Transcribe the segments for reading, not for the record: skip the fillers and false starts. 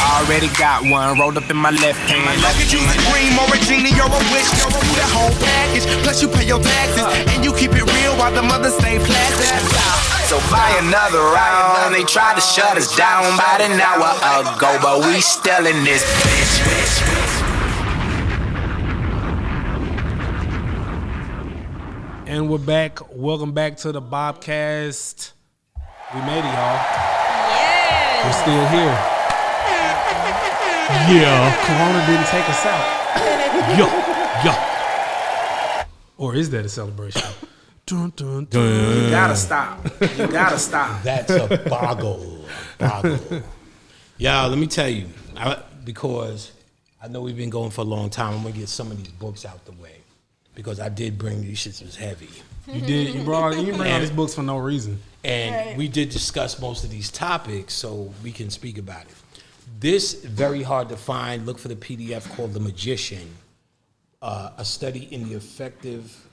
Already got one rolled up in my left hand. Look at you, Supreme or a genie, you're a wish, you're the whole package. Plus you pay your taxes, and you keep it real while the mothers stay plastic. So buy another round. They tried to shut us down about an hour ago, but we still in this bitch. And we're back. Welcome back to the BoBCast. We made it, y'all. Yeah. We're still here. Yeah. Corona didn't take us out. Yo. Or is that a celebration? Dun, dun, dun. You gotta stop. You gotta stop. That's a boggle. Y'all, let me tell you, because I know we've been going for a long time. I'm gonna get some of these books out the way because I did bring these shits was heavy. You did. You bring all these books for no reason. And we did discuss most of these topics, so we can speak about it. This very hard to find. Look for the PDF called "The Magician," a study in effective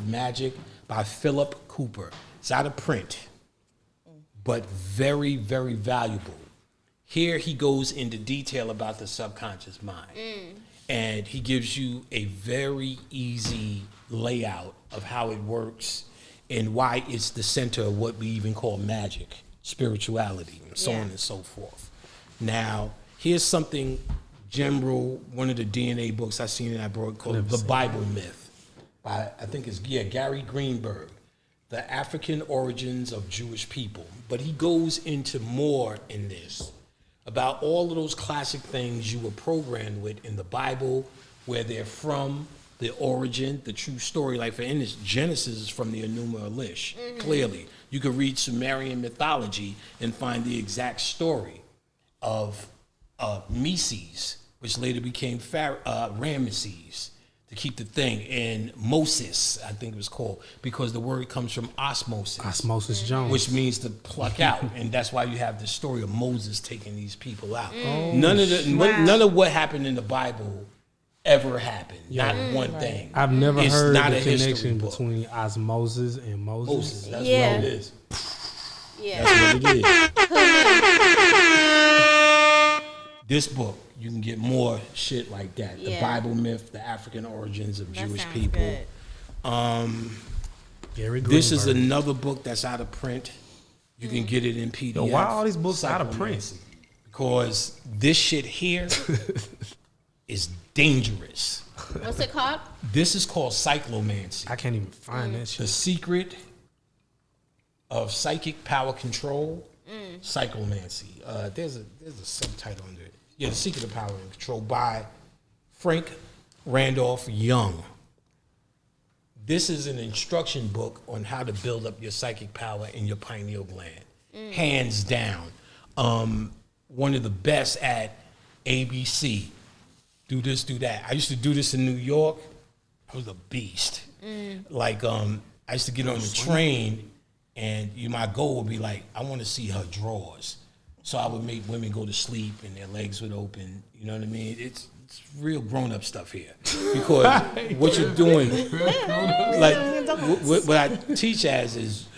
magic by Philip Cooper. It's out of print, but very, very valuable. Here he goes into detail about the subconscious mind, and he gives you a very easy layout of how it works and why it's the center of what we even call magic, spirituality, and so on and so forth. Now, here's something general, one of the DNA books I seen and I brought called The Bible Myth by, I think it's, Gary Greenberg, The African Origins of Jewish People. But he goes into more in this, about all of those classic things you were programmed with in the Bible, where they're from, the origin, the true story. Like for instance, Genesis is from the Enuma Elish. Clearly, you could read Sumerian mythology and find the exact story of Meses, which later became Ramesses, to keep the thing, and Moses, I think it was called, because the word comes from osmosis. Osmosis Jones. Which means to pluck out, and that's why you have the story of Moses taking these people out. None of what happened in the Bible ever happened. Not one thing. I've never heard not the a history connection book. between osmosis and Moses. That's Yeah. what it is. Yeah. That's what it is. This book, you can get more shit like that. The Bible Myth, the African Origins of Jewish people. Gary This is Greenberg. another book that's out of print. You can get it in PDF. Yo, why all these books out of print? Because this shit here is dangerous. What's it called? This is called cyclomancy. I can't even find that The shit. secret of psychic power control. Cyclomancy. There's a subtitle under it. Yeah, The Secret of Power and Control by Frank Randolph Young. This is an instruction book on how to build up your psychic power in your pineal gland. Hands down. One of the best at ABC. Do this, do that. I used to do this in New York. I was a beast. Like, I used to get on the train, and my goal would be like, I want to see her drawers. So I would make women go to sleep and their legs would open. You know what I mean? It's real grown-up stuff here. Because what you're doing, like, what I teach as is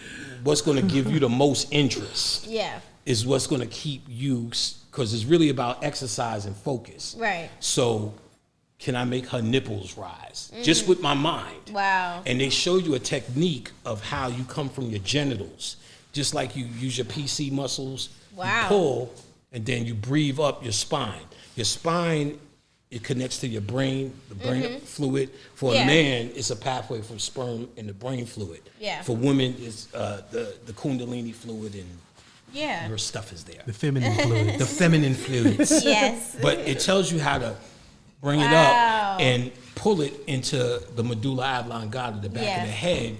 what's going to give you the most interest. Yeah. Is what's going to keep you, because it's really about exercise and focus. Right. So can I make her nipples rise? Just with my mind. Wow. And they show you a technique of how you come from your genitals. Just like you use your PC muscles. Wow. You pull, and then you breathe up your spine. Your spine, it connects to your brain, the brain fluid. For a man, it's a pathway from sperm and the brain fluid. Yeah. For women, it's the kundalini fluid, and your stuff is there. The feminine fluid. The feminine fluids. Yes. But it tells you how to bring it up and pull it into the medulla oblongata, the back of the head,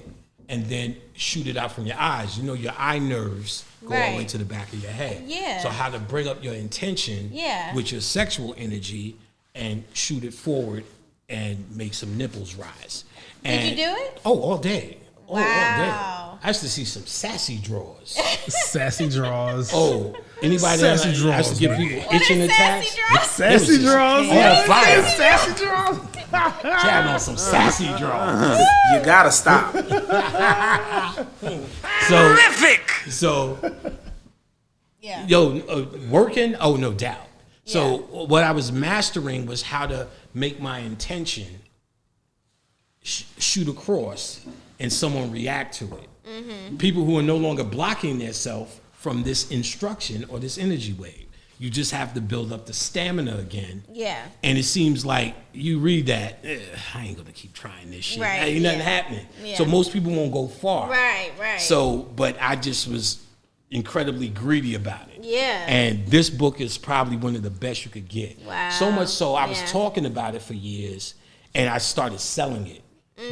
and then shoot it out from your eyes. You know, your eye nerves go all the way to the back of your head. Yeah. So how to bring up your intention with your sexual energy and shoot it forward and make some nipples rise. And, Did you do it? Oh, all day. Oh, all day. Wow. I used to see some sassy drawers. Sassy draws. Oh, anybody Sassy that draws, I used to give man. you itching attacks? Sassy draws. On fire. Sassy draws. Jabbing on some sassy draws. You gotta stop. So Yeah. Working, oh, no doubt. So what I was mastering was how to make my intention shoot across and someone react to it. People who are no longer blocking themselves from this instruction or this energy wave. You just have to build up the stamina again. Yeah. And it seems like you read that, I ain't gonna keep trying this shit. Right, Ain't nothing happening. Yeah. So most people won't go far. Right. So, but I just was incredibly greedy about it. Yeah. And this book is probably one of the best you could get. Wow. So much so I was Yeah. talking about it for years and I started selling it.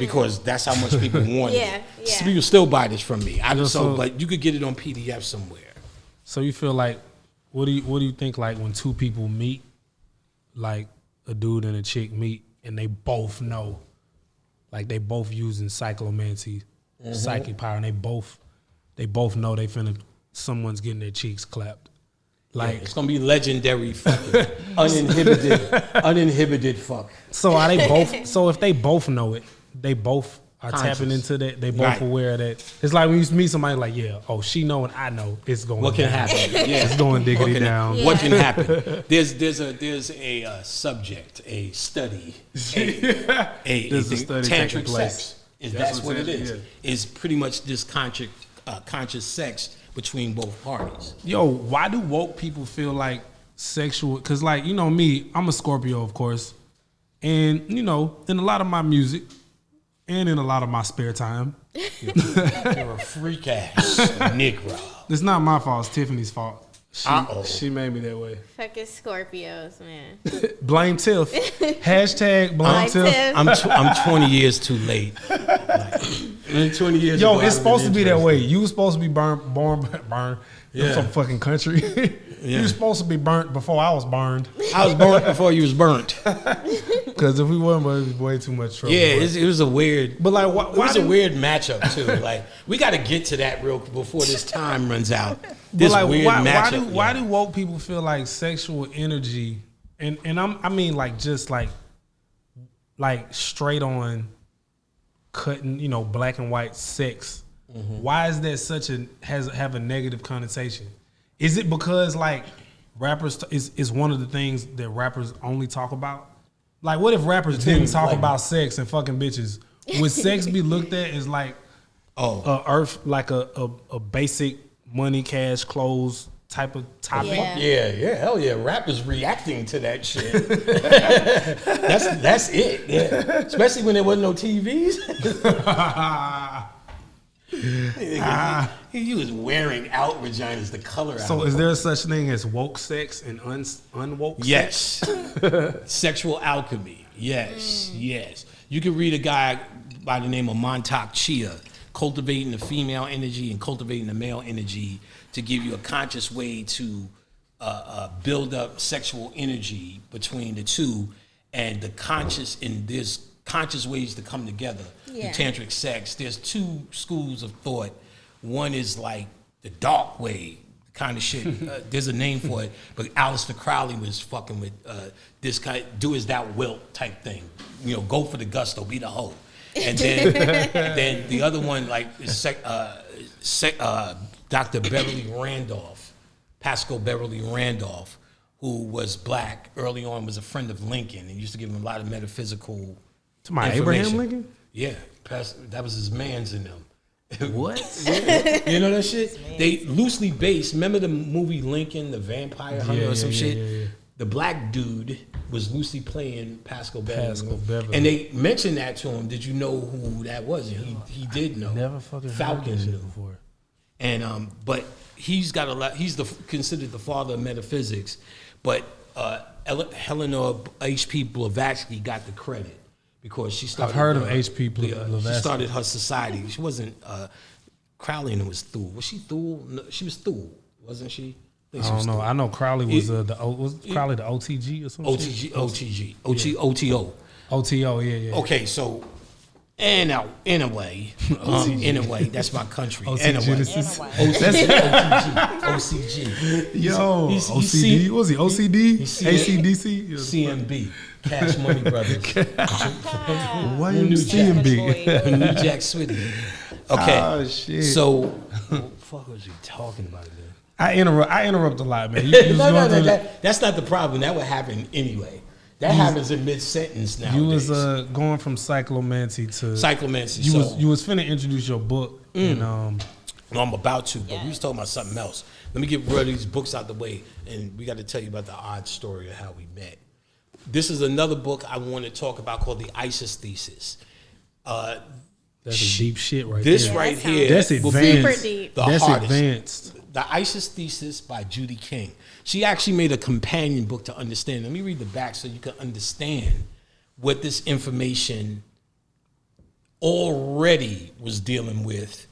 Because that's how much people wanted Yeah, it. yeah. People still buy this from me. So- But you could get it on PDF somewhere. So you feel like, what do you think, like, when two people meet, like a dude and a chick meet, and they both know, like they both using cyclomancy, psychic power, and they both know they finna, someone's getting their cheeks clapped. Like, It's gonna be legendary fucking uninhibited fuck. so are they both? So if they both know it, they both are Conscious. tapping into that. They both Right. aware that it's like when you meet somebody like, yeah, oh, she know and I know it's going. What can down. happen? Yeah. It's going diggity down. What can happen? There's a subject, a study, a There's a study taking tantric place. sex. That's what it is. yeah. Is pretty much this conscious sex between both parties. Yo, why do woke people feel like sexual? Because, like, you know me, I'm a Scorpio, of course. And, you know, in a lot of my music and in a lot of my spare time, You're a freak ass Negro. it's not my fault, it's Tiffany's fault. Uh-oh. She made me that way. Fucking Scorpios, man. Blame Tiff. Hashtag blame Tiff. Tiff. I'm 20 years too late. Like, 20 years Yo, ago, I it's would've supposed to been be that way. interested. You was supposed to be burned. Yeah. Some fucking country. You was supposed to be burnt before I was burned. I was burnt before you was burnt. Because if we weren't, it was way too much trouble. Yeah, but, it was a weird. but like, It why was a do- weird matchup too. Like we got to get to that real before this time runs out. But This like, weird why matchup. why do woke people feel like sexual energy, and I mean like just like straight on cutting, you know, black and white sex. Why is that such have a negative connotation? Is it because like rappers is one of the things that rappers only talk about? Like, what if rappers didn't talk about sex and fucking bitches? Would sex be looked at as like a basic money, cash, clothes type of topic? Yeah. Yeah, hell yeah. Rappers reacting to that shit. that's it. Yeah. Especially when there wasn't no TVs. He was wearing out vaginas, the color out. So is there such thing as woke sex and unwoke Yes. sex? Sexual alchemy. Yes, yes. You can read a guy by the name of Montauk Chia, Cultivating the Female Energy and Cultivating the Male Energy, to give you a conscious way to build up sexual energy between the two, and the conscious, and there's conscious ways to come together. Yeah. The tantric sex. There's two schools of thought. One is like the dark way kind of shit. There's a name for it, but Aleister Crowley was fucking with this kind of do as thou wilt type thing. You know, go for the gusto, be the hoe. And then then the other one like is Dr. Beverly Randolph, Pascal Beverly Randolph, who was black early on, was a friend of Lincoln and used to give him a lot of metaphysical To my information. Abraham Lincoln? Yeah, that was his man's in them. What? You know that shit? They loosely based. Remember the movie Lincoln, the Vampire Hunter or some shit? Yeah. The black dude was loosely playing Pascal Beverly. Beverly. And they mentioned that to him. Did you know who that was? And he did know. Never fucking heard Falcon that shit knew. before. And but he's got a lot. He's considered the father of metaphysics. But Eleanor H.P. Blavatsky got the credit because she started. I've heard of H.P. Blavatsky. She started her society. She wasn't. Crowley and was Thule. Was she Thule? No, she was Thule, wasn't she? I don't know. I know Crowley was Crowley the OTG or something. OTO. OTO, yeah. Okay, so in a way, that's my country. OC In a way. Genesis. OCG. Yo, He's OCD. What was he? OCD? he's ACDC? CMB. Cash Money Brothers. Why you CMB? New Jack Swiddy. Okay. Oh, shit. So, what the fuck was we talking about, man? I interrupt a lot, man. You was No, going through that's not the problem. That would happen anyway. That happens in mid-sentence now. You was going from cyclomancy to cyclomancy. You was finna introduce your book, and No, I'm about to, but we was talking about something else. Let me get rid of these books out the way, and we got to tell you about the odd story of how we met. This is another book I want to talk about called the Isis Thesis. that's a deep shit right This there. right here, That's will be advanced. Super deep. the That's hardest. advanced. The Isis Thesis by Judy King. She actually made a companion book to understand. Let me read the back so you can understand what this information already was dealing with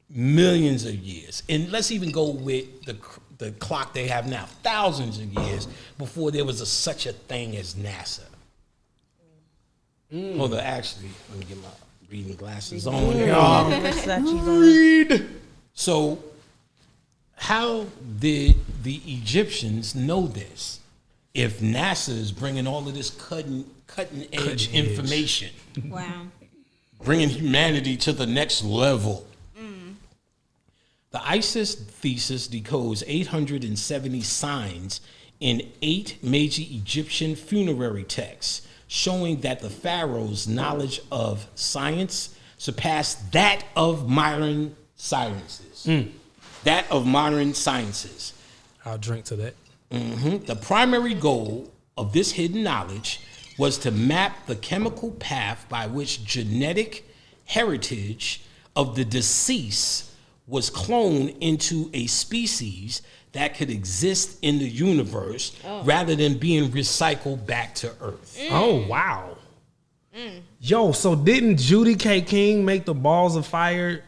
millions of years. And let's even go with the clock they have now, thousands of years before there was such a thing as NASA. Hold on, actually, let me get my reading glasses on. Read. So, how did the Egyptians know this? If NASA is bringing all of this cutting edge information, Wow. bringing humanity to the next level. The Isis Thesis decodes 870 signs in 8 major Egyptian funerary texts, showing that the pharaoh's knowledge of science surpassed that of modern sciences. That of modern sciences. I'll drink to that. The primary goal of this hidden knowledge was to map the chemical path by which genetic heritage of the deceased was cloned into a species that could exist in the universe rather than being recycled back to Earth. Oh wow. Yo, so didn't Judy K. King make the balls of fire?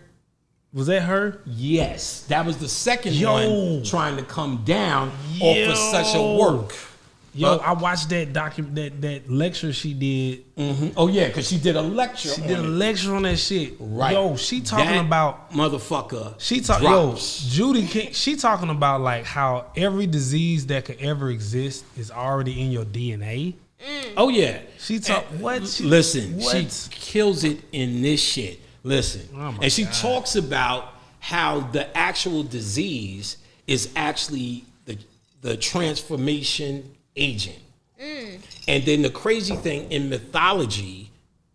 Was that her? Yes, that was the second Yo. one trying to come down off of such a work. Yo, I watched that that lecture she did. Oh yeah, because she did a lecture. She did a lecture on that shit. Right. Yo, she talking That about motherfucker. Yo, Judy King, she talking about like how every disease that could ever exist is already in your DNA. Oh yeah. She talk what? Listen, what? she kills it in this shit. Listen, Oh my and she God. talks about how the actual disease is actually the transformation agent. And then the crazy thing in mythology,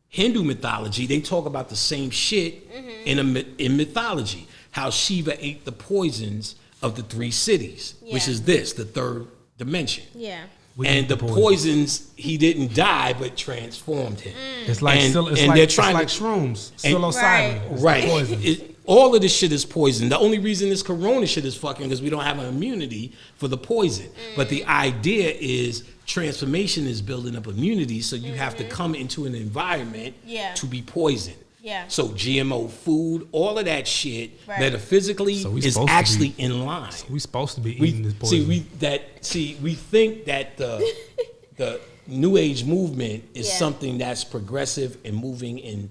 Hindu mythology, they talk about the same shit in mythology. How Shiva ate the poisons of the 3 cities, which is the third dimension. Yeah. And the poisons, he didn't die, but transformed him. It's like and they're they're trying trying it's to- like shrooms, and- psilocybin, It's Right. poison. All of this shit is poison. The only reason this corona shit is fucking because we don't have an immunity for the poison. But the idea is transformation is building up immunity, so you have to come into an environment to be poisoned. Yeah. So GMO food, all of that shit, Right. metaphysically So we is supposed to actually be- in line. We supposed to be eating this See, poison. we think that the New Age movement is something that's progressive and moving and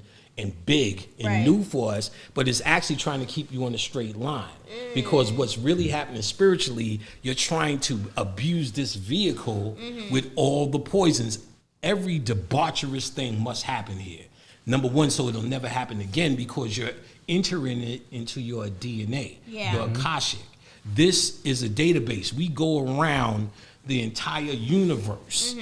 big and Right. new for us, but it's actually trying to keep you on a straight line. Because what's really happening spiritually, you're trying to abuse this vehicle with all the poisons. Every debaucherous thing must happen here. Number one, so it'll never happen again because you're entering it into your DNA, your Akashic. This is a database. We go around the entire universe,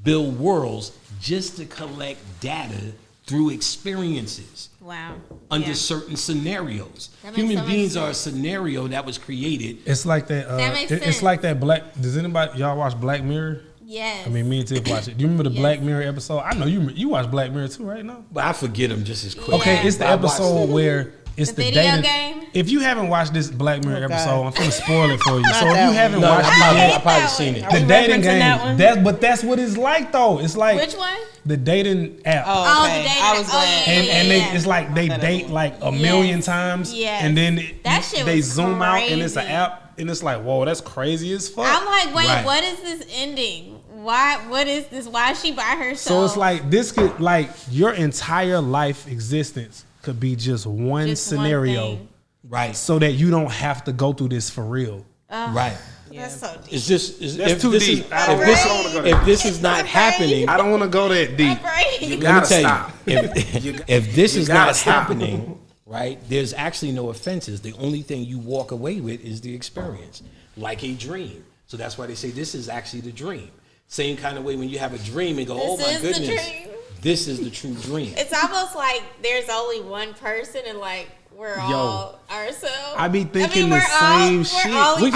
build worlds just to collect data through experiences. Wow. Under certain scenarios. That makes Human so much beings are a sense. scenario that was created. It's like that. That makes It's sense. like that black. Does anybody y'all watch Black Mirror? Yes. I mean, me and Tiff watch it. Do you remember the Black Mirror episode? I know you watch Black Mirror too, right? No. But I forget them just as quick. Okay, it's the I watched episode it. where it's The the, video dating game? If you haven't watched this Black Mirror Oh, God. episode, I'm gonna spoil it for you. So if that you one. haven't No, watched it I yet, probably that seen one. it. Are the we dating referencing game. that one? But that's what it's like though. It's like Which one? the dating app. Oh, the okay. dating- I was oh, glad. yeah. And it's like they That date one. like a million Yes. times, Yes. and then That shit they was zoom out, and it's an crazy. app, and it's like, whoa, that's crazy as fuck. I'm like, wait, Right. what is this ending? Why? What is this? Why is she by herself? So it's like this could like your entire life existence could be just one Just one scenario, thing. Right. so that you don't have to go through this for real. Right. That's so deep. It's just That's if too this deep. Is, I don't wanna go there. if this is not happening, I don't want to go that deep. Right. let me gotta tell stop. you, if this is gotta not stop. happening, right? There's actually no offenses. The only thing you walk away with is the experience, like a dream. So that's why they say this is actually the dream. Same kind of way when you have a dream and go, oh my goodness, this is the true dream. It's almost like there's only one person and like we're all ourselves. I be thinking the same shit. We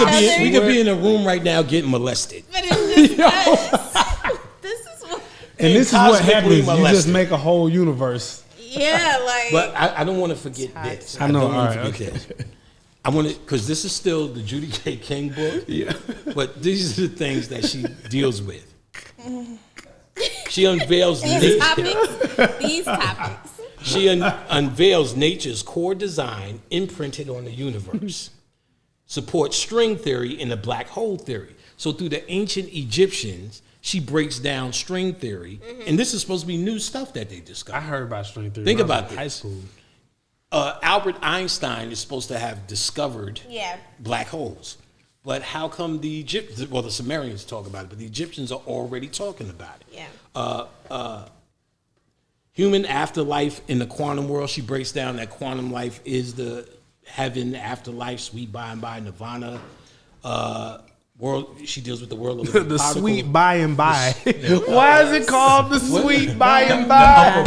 could be in a room right now getting molested. But it's just us. This is what happens. You just make a whole universe. Yeah, like. But I don't want to forget this. I know. All right, okay. I want to, because this is still the Judy K. King book. Yeah. But these are the things that she deals with. She unveils these topics. She unveils nature's core design imprinted on the universe. Supports string theory and the black hole theory. So through the ancient Egyptians, she breaks down string theory, and this is supposed to be new stuff that they discovered. I heard about string theory. Think about this. High school. Albert Einstein is supposed to have discovered black holes. But how come the Egyptians, well, the Sumerians talk about it, but the Egyptians are already talking about it. Yeah. Human afterlife in the quantum world, she breaks down that quantum life is the heaven, afterlife, sweet by and by, nirvana. World, she deals with the world of the sweet by and by. Why is it called the sweet by and by?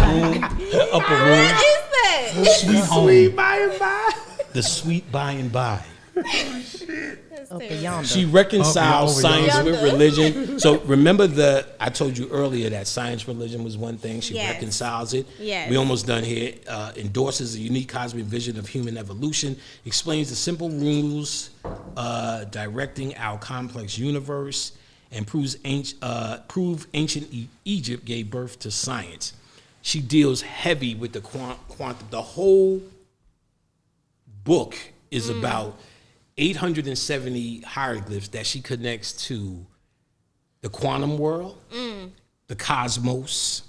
The upper room. What is that? The sweet by and by. The sweet by and by. Oh, shit. She reconciles science with religion. So remember I told you earlier that science religion was one thing. She reconciles it. Yes. We almost done here. Endorses a unique cosmic vision of human evolution. Explains the simple rules directing our complex universe. And prove ancient Egypt gave birth to science. She deals heavy with the quantum. The whole book is about 870 hieroglyphs that she connects to the quantum world, the cosmos,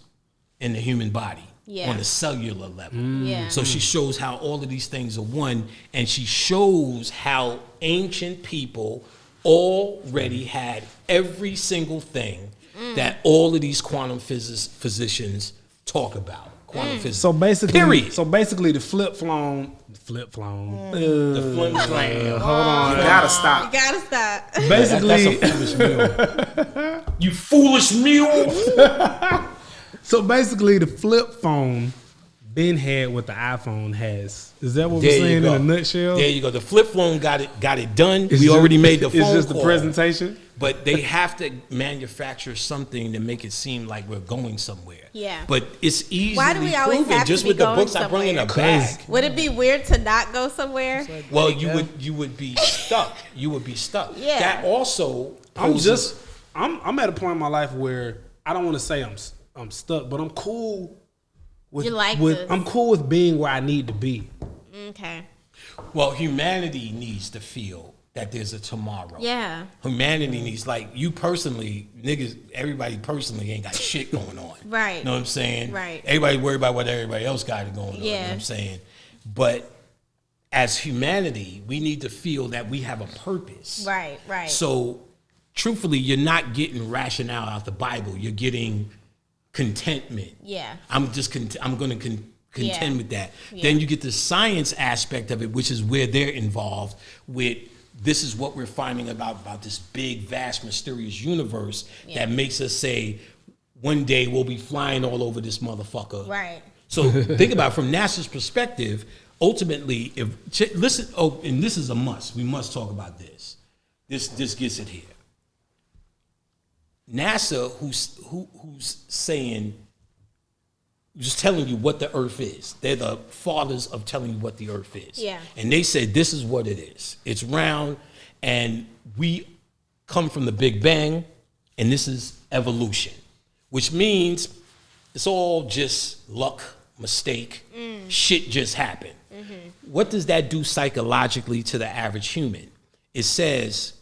and the human body on the cellular level. So she shows how all of these things are one, and she shows how ancient people already had every single thing that all of these quantum physicians talk about. Quantum physics. So basically, the flip flop. The flim flam. Hold on, you gotta stop. You gotta stop. Basically, that's a foolish mule. You foolish mule. So basically, the flip phone Ben had what the iPhone has. Is that what we're saying in a nutshell? There you go. The flip phone got it done. We already made the phone call. It's just the presentation. But they have to manufacture something to make it seem like we're going somewhere. Yeah. But it's easy. Why do we always have just to be with the going books somewhere? I bring in a bag. Would it be weird to not go somewhere? Well, you would be stuck. You would be stuck. Yeah. That also I'm at a point in my life where I don't want to say I'm stuck, but I'm cool with I'm cool with being where I need to be. Okay. Well, humanity needs to feel that there's a tomorrow. Yeah. Humanity needs, like, you personally, niggas, everybody personally ain't got shit going on. Right. You know what I'm saying? Right. Everybody worried about what everybody else got going on. You know what I'm saying? But as humanity, we need to feel that we have a purpose. Right, right. So, truthfully, you're not getting rationale out the Bible. You're getting contentment. Yeah. I'm going to contend with that. Yeah. Then you get the science aspect of it, which is where they're involved with. This is what we're finding about this big, vast, mysterious universe that makes us say, one day we'll be flying all over this motherfucker. Right. So think about it, from NASA's perspective, ultimately, and this is a must. We must talk about this. This gets it here. NASA, who's saying, just telling you what the earth is. They're the fathers of telling you what the earth is. Yeah. And they said this is what it is. It's round, and we come from the Big Bang, and this is evolution, which means it's all just luck, mistake, shit just happened. Mm-hmm. What does that do psychologically to the average human? It says,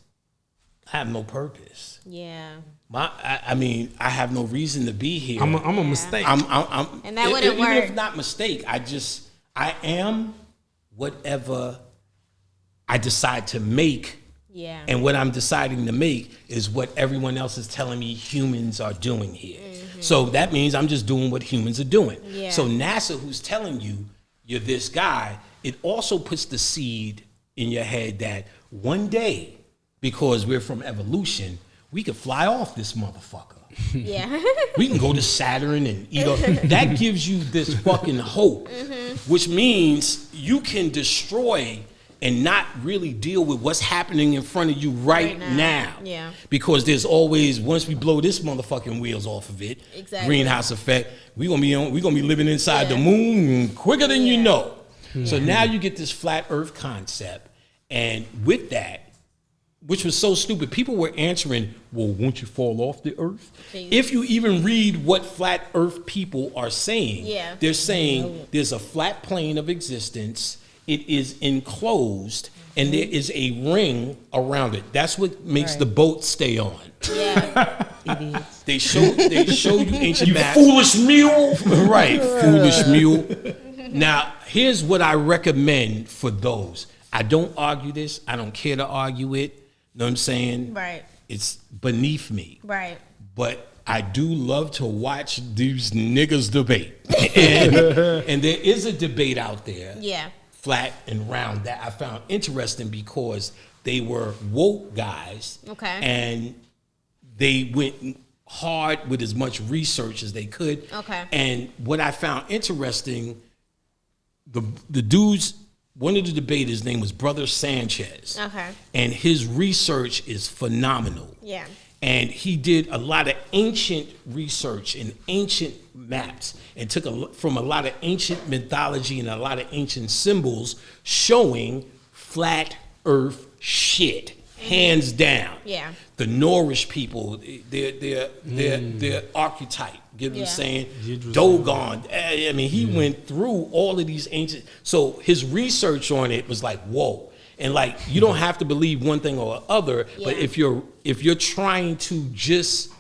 I have no purpose. Yeah. I mean, I have no reason to be here. I'm a mistake. And that wouldn't work. Even if not mistake, I am whatever I decide to make. Yeah. And what I'm deciding to make is what everyone else is telling me humans are doing here. Mm-hmm. So that means I'm just doing what humans are doing. Yeah. So NASA, who's telling you you're this guy, it also puts the seed in your head that one day, because we're from evolution, we could fly off this motherfucker. Yeah. We can go to Saturn and that gives you this fucking hope, which means you can destroy and not really deal with what's happening in front of you right now. Yeah. Because there's always, once we blow this motherfucking wheels off of it, greenhouse effect, we're gonna be living inside the moon quicker than you know. So now you get this flat earth concept, and with that, which was so stupid, people were answering, well, won't you fall off the earth? If you even read what flat earth people are saying, they're saying there's a flat plane of existence, it is enclosed, and there is a ring around it. That's what makes the boat stay on. Yeah. They show you ancient maps. Foolish mule. Right, foolish mule. Now, here's what I recommend for those. I don't argue this. I don't care to argue it. Know what I'm saying? Right. It's beneath me. Right. But I do love to watch these niggas debate. And there is a debate out there. Yeah. Flat and round that I found interesting because they were woke guys. Okay. And they went hard with as much research as they could. Okay. And what I found interesting, the dudes, one of the debaters' name was Brotha Sanchez. Okay. And his research is phenomenal. Yeah. And he did a lot of ancient research and ancient maps and took from a lot of ancient mythology and a lot of ancient symbols showing flat earth shit, hands down. Yeah. The Norrish people, their archetype, you know what I'm saying? Dogon. I mean, he went through all of these ancient, so his research on it was like, whoa. And like, you don't have to believe one thing or other, but if you're trying to just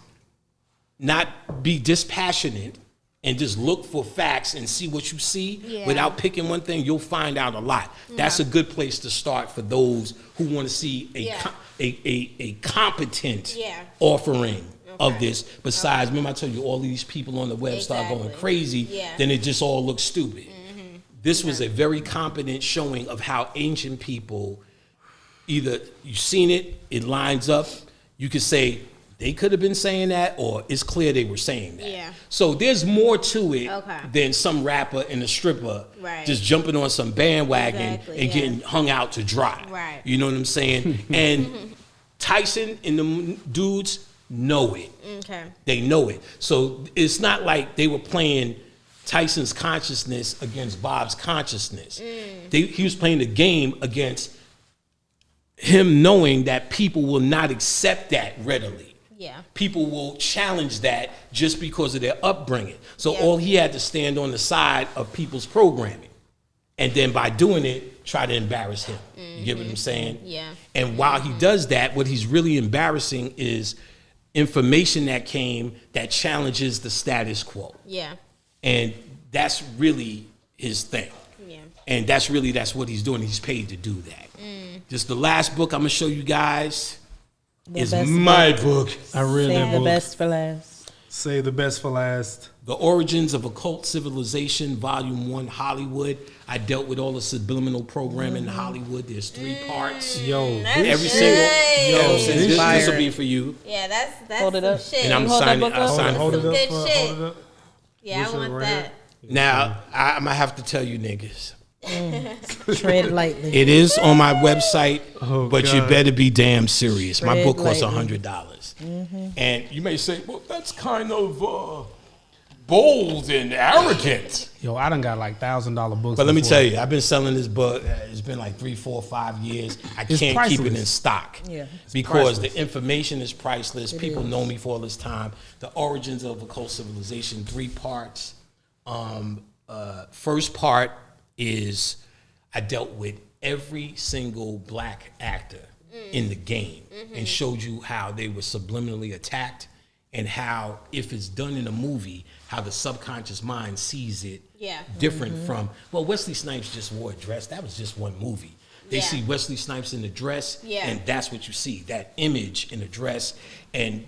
not be dispassionate and just look for facts and see what you see without picking one thing, you'll find out a lot. That's a good place to start for those who want to see a competent offering of this. Besides, remember I told you all these people on the web start going crazy, then it just all looks stupid. This was a very competent showing of how ancient people, either you've seen it, it lines up, you could say they could have been saying that, or it's clear they were saying that. Yeah. So there's more to it than some rapper and a stripper just jumping on some bandwagon and getting hung out to dry. Right. You know what I'm saying? And Tyson and the dudes know it. Okay. They know it. So it's not like they were playing Tyson's consciousness against Bob's consciousness. He was playing the game against him knowing that people will not accept that readily. Yeah. People will challenge that just because of their upbringing. So all he had to stand on the side of people's programming. And then by doing it, try to embarrass him. You get what I'm saying? Yeah. And while he does that, what he's really embarrassing is information that came that challenges the status quo. Yeah. And that's really his thing. Yeah. And that's what he's doing. He's paid to do that. Just the last book I'm going to show you guys is my book. I read that book. Save the best for last. Save the best for last. The Origins of Occult Civilization, Volume 1, Hollywood. I dealt with all the subliminal programming in Hollywood. There's 3 parts. Yo, every single. This will be for you. Yeah, that's hold it up. Shit. And I'm signing. Hold it up. Good Hold shit. it up. Yeah, I want that. Now, I'm going to have to tell you niggas. Tread lightly. It is on my website, but you better be damn serious. Tread my book costs lightly. $100. And you may say, well, that's kind of bold and arrogant. Yo, I done got like $1,000 books. But let me tell you, I've been selling this book. It's been like 3, 4, 5 years. I can't keep it in stock because the information is priceless. People know me for all this time. The Origins of Occult Civilization, 3 parts. First part is I dealt with every single black actor in the game and showed you how they were subliminally attacked and how, if it's done in a movie, how the subconscious mind sees it different from, well, Wesley Snipes just wore a dress. That was just one movie. They see Wesley Snipes in the dress, and that's what you see, that image in the dress. And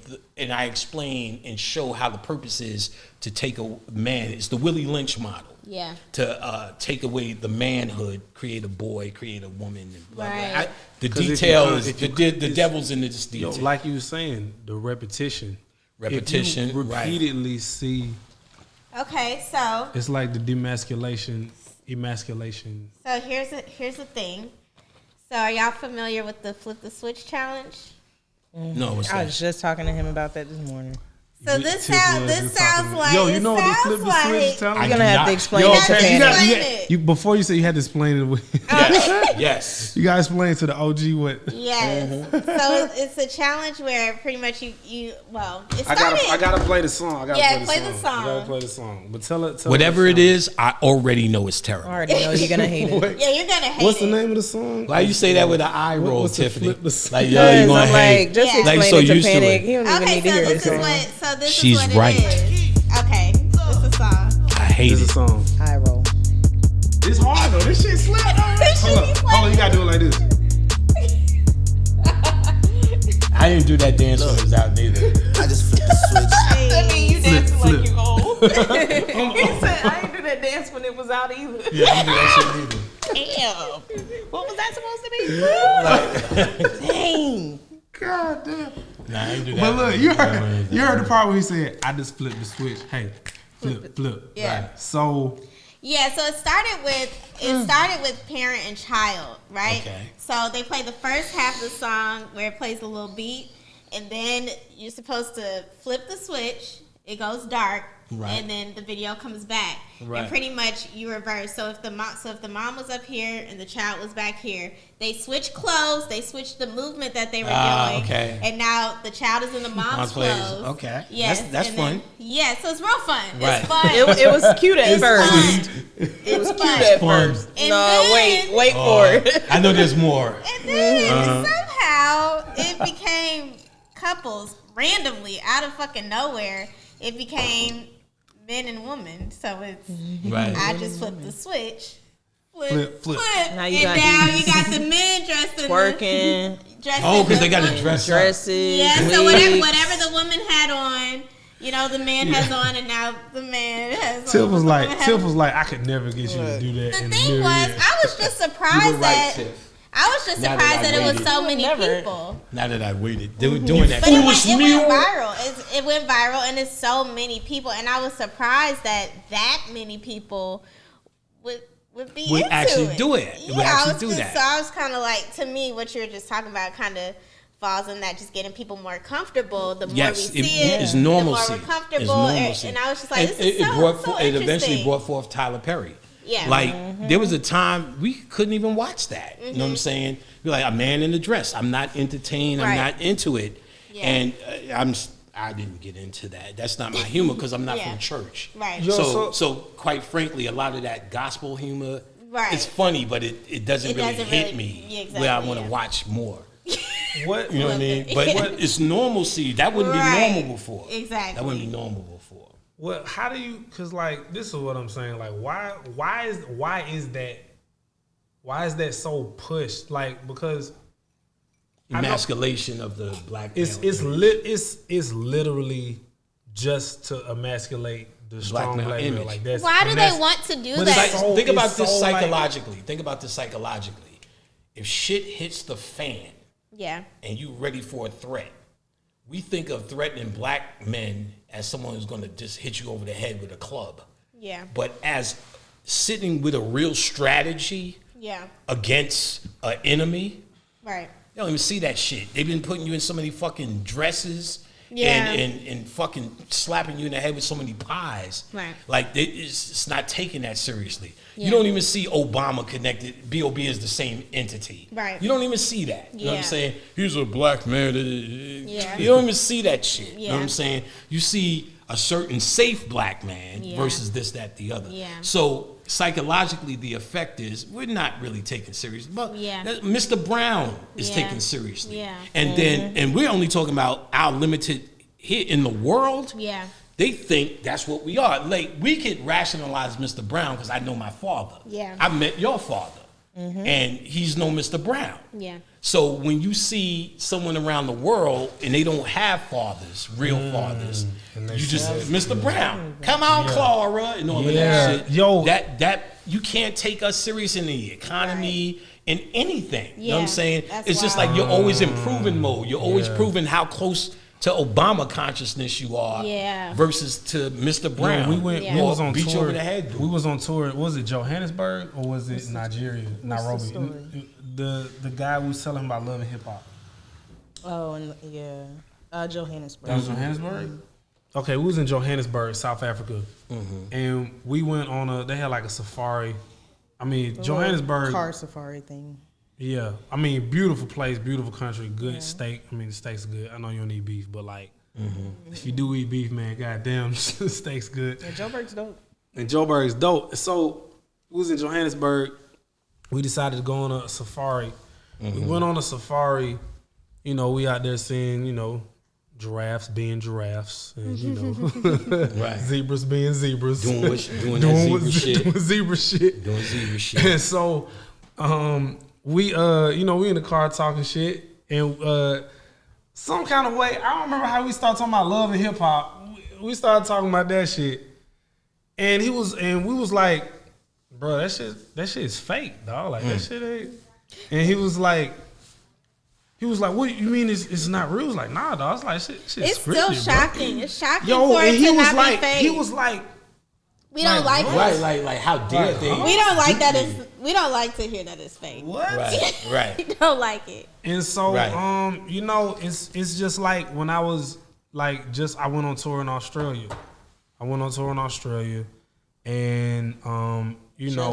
I explain and show how the purpose is to take a man. It's the Willie Lynch model. Yeah. To take away the manhood, create a boy, create a woman. And blah, Right. blah. The detail is the devil's in this Yo, detail. like you were saying, the repetition. Repetition, If you repeatedly see. Okay, so It's like the emasculation. So here's the thing. So are y'all familiar with the flip the switch challenge? No, what's I that? was just talking to him about that this morning. So this sounds like Yo, you know it the flip sounds the like, switch challenge? You're gonna have to explain Yo, it to okay, Panic. before you say you had to explain it. Yes. You guys explain to the OG what? Yes. So it's a challenge where pretty much it started. I gotta play the song. Play the song. I gotta play the song. But tell it. Whatever it is, I already know it's terrible. I already know you're gonna hate it. Yeah, you're gonna hate it. What's the name of the song? Why you say that with an eye roll, what's the Tiffany? flip the Like, switch? yo, you gonna hate? Just Yeah. explain Like, so it to used to Panic. it. He don't even Okay, need to so hear this this is song. this She's is what right. it is. Okay, this is a song. I hate It's a it. song. Eye roll. It's hard though. This shit slap. Hold on, you gotta do it like this. I didn't do that dance when it was out neither. I just flipped the switch. I mean, you dancing flip. like you old. He said, I didn't do that dance when it was out either. Yeah, I do that shit either. Damn. What was that supposed to be? Dang. God damn. Nah, I didn't do that. But look, you heard the part where he said, "I just flipped the switch." Hey, flip. Yeah. Right. So Yeah, so it started with parent and child, right? Okay. So they play the first half of the song where it plays a little beat, and then you're supposed to flip the switch. It goes dark, Right. and then the video comes back, Right. and pretty much you reverse. So if the mom was up here and the child was back here, they switch clothes. They switched the movement that they were doing. Okay. And now the child is in the mom's plays. clothes. Okay. Yes, That's and fun. then- yeah, so it's real fun. Right. It's fun. It was cute at first. It was Cute fun. at Fun. first. And No, then- wait for it. I know there's more. And then somehow it became couples randomly out of fucking nowhere. It became men and women. So it's Right. I just flipped the switch. Flip. Now you and got now these you got the men dressed in Twerking, Oh, because because they got to dress up. dresses, Yeah, wigs. so whatever the woman had on, the man has on, and now the man has on. Tiff was the like, woman has- I could never get you to do that. The in thing the was, mirror. I was just surprised Now surprised that that I it was waited. so many Never. people. Now that I waited, they were doing that. But it foolish went meal. viral. It went viral, and it's so many people. And I was surprised that many people would be Would into actually it. do it. Yeah, Would actually I was do just, that. So I was kind of like, to me, what you were just talking about kind of falls in that, just getting people more comfortable. The more Yes, we it see it, is the normalcy. more we're It's comfortable. normalcy. And I was just like, And this is so it eventually interesting. brought forth Tyler Perry. Yeah. Like there was a time we couldn't even watch that. You know what I'm saying? You're like a man in a dress. I'm not entertained. I'm Right. not into it. Yeah. And I didn't get into that. That's not my humor because I'm not Yeah. from church. Right. So quite frankly, a lot of that gospel humor, Right. it's funny, but it doesn't It really doesn't hit really- me yeah, exactly, where I want to yeah. watch more. What? You know what I mean? it. But it's normalcy. That wouldn't Right. be normal before. Exactly. That wouldn't be normal before. Well, how do you? Because like this is what I'm saying. Like why is that so pushed? Like because I know- Emasculation of the black it's male. it's literally just to emasculate the strong male black male. image. Like that's Why do and they that's- want to do but that? it's so- Think about it's this so, like- psychologically. Think about this psychologically. If shit hits the fan Yeah. and you ready for a threat, we think of threatening black men as someone who's going to just hit you over the head with a club. Yeah. But as sitting with a real strategy Yeah. against an enemy, Right. they don't even see that shit. They've been putting you in so many fucking dresses Yeah. and fucking slapping you in the head with so many pies. Right. Like, it's not taking that seriously. Yeah. You don't even see Obama connected. B.o.B is the same entity. Right. You don't even see that. You know what Yeah. I'm saying? He's a black man. Yeah. You don't even see that shit. You know Yeah. what I'm saying? You see a certain safe black man Yeah. versus this, that, the other. Yeah. So psychologically, the effect is we're not really taken seriously. But Yeah. Mr. Brown is Yeah. taken seriously. Yeah. And then we're only talking about our limited here in the world. Yeah. They think that's what we are. Like we could rationalize Mr. Brown because I know my father. Yeah. I met your father. and he's no Mr. Brown. Yeah. So when you see someone around the world and they don't have fathers, real fathers, you just Mr. Brown, come on, Clara, and all of that shit. Yo, that you can't take us serious in the economy. In anything, you know what I'm saying? It's just wild. like you're always improving mode. You're always proving how close to Obama consciousness you are versus to Mr. Brown. We was on beat you tour. over the head, dude. We was on tour. Was it Johannesburg or was it Nigeria? Nairobi. The guy we was telling him about Love and Hip Hop. Oh, and Johannesburg. That was Johannesburg? Okay, we was in Johannesburg, South Africa. And we went on they had like a safari. I mean, Johannesburg. Car safari thing. Yeah. I mean, beautiful place, beautiful country, good steak. I mean, the steak's good. I know you don't eat beef, but like, if you do eat beef, man, goddamn, steak's good. Yeah, Joburg's dope. And Joburg's dope. So, we was in Johannesburg. We decided to go on a safari. We went on a safari. You know, we out there seeing, you know, giraffes being giraffes, and you know, zebras being zebras, doing zebra shit. And so, we you know, we in the car talking shit, and some kind of way, I don't remember how we started talking about love and hip hop. We started talking about that shit, and we was like, bro, that shit is fake, dog. Like that shit ain't. And he was like, what you mean it's not real? It's like, nah, dog. It's like shit It's scripted, still bro. shocking. It's shocking Yo, for and it he to was not like, be fake. he was like, we don't like Right, it. like how dare they? We don't like that. We don't like to hear that it's fake. what? Right. We don't like it. And so, Right. you know, it's just like when I was like I went on tour in Australia. And you know,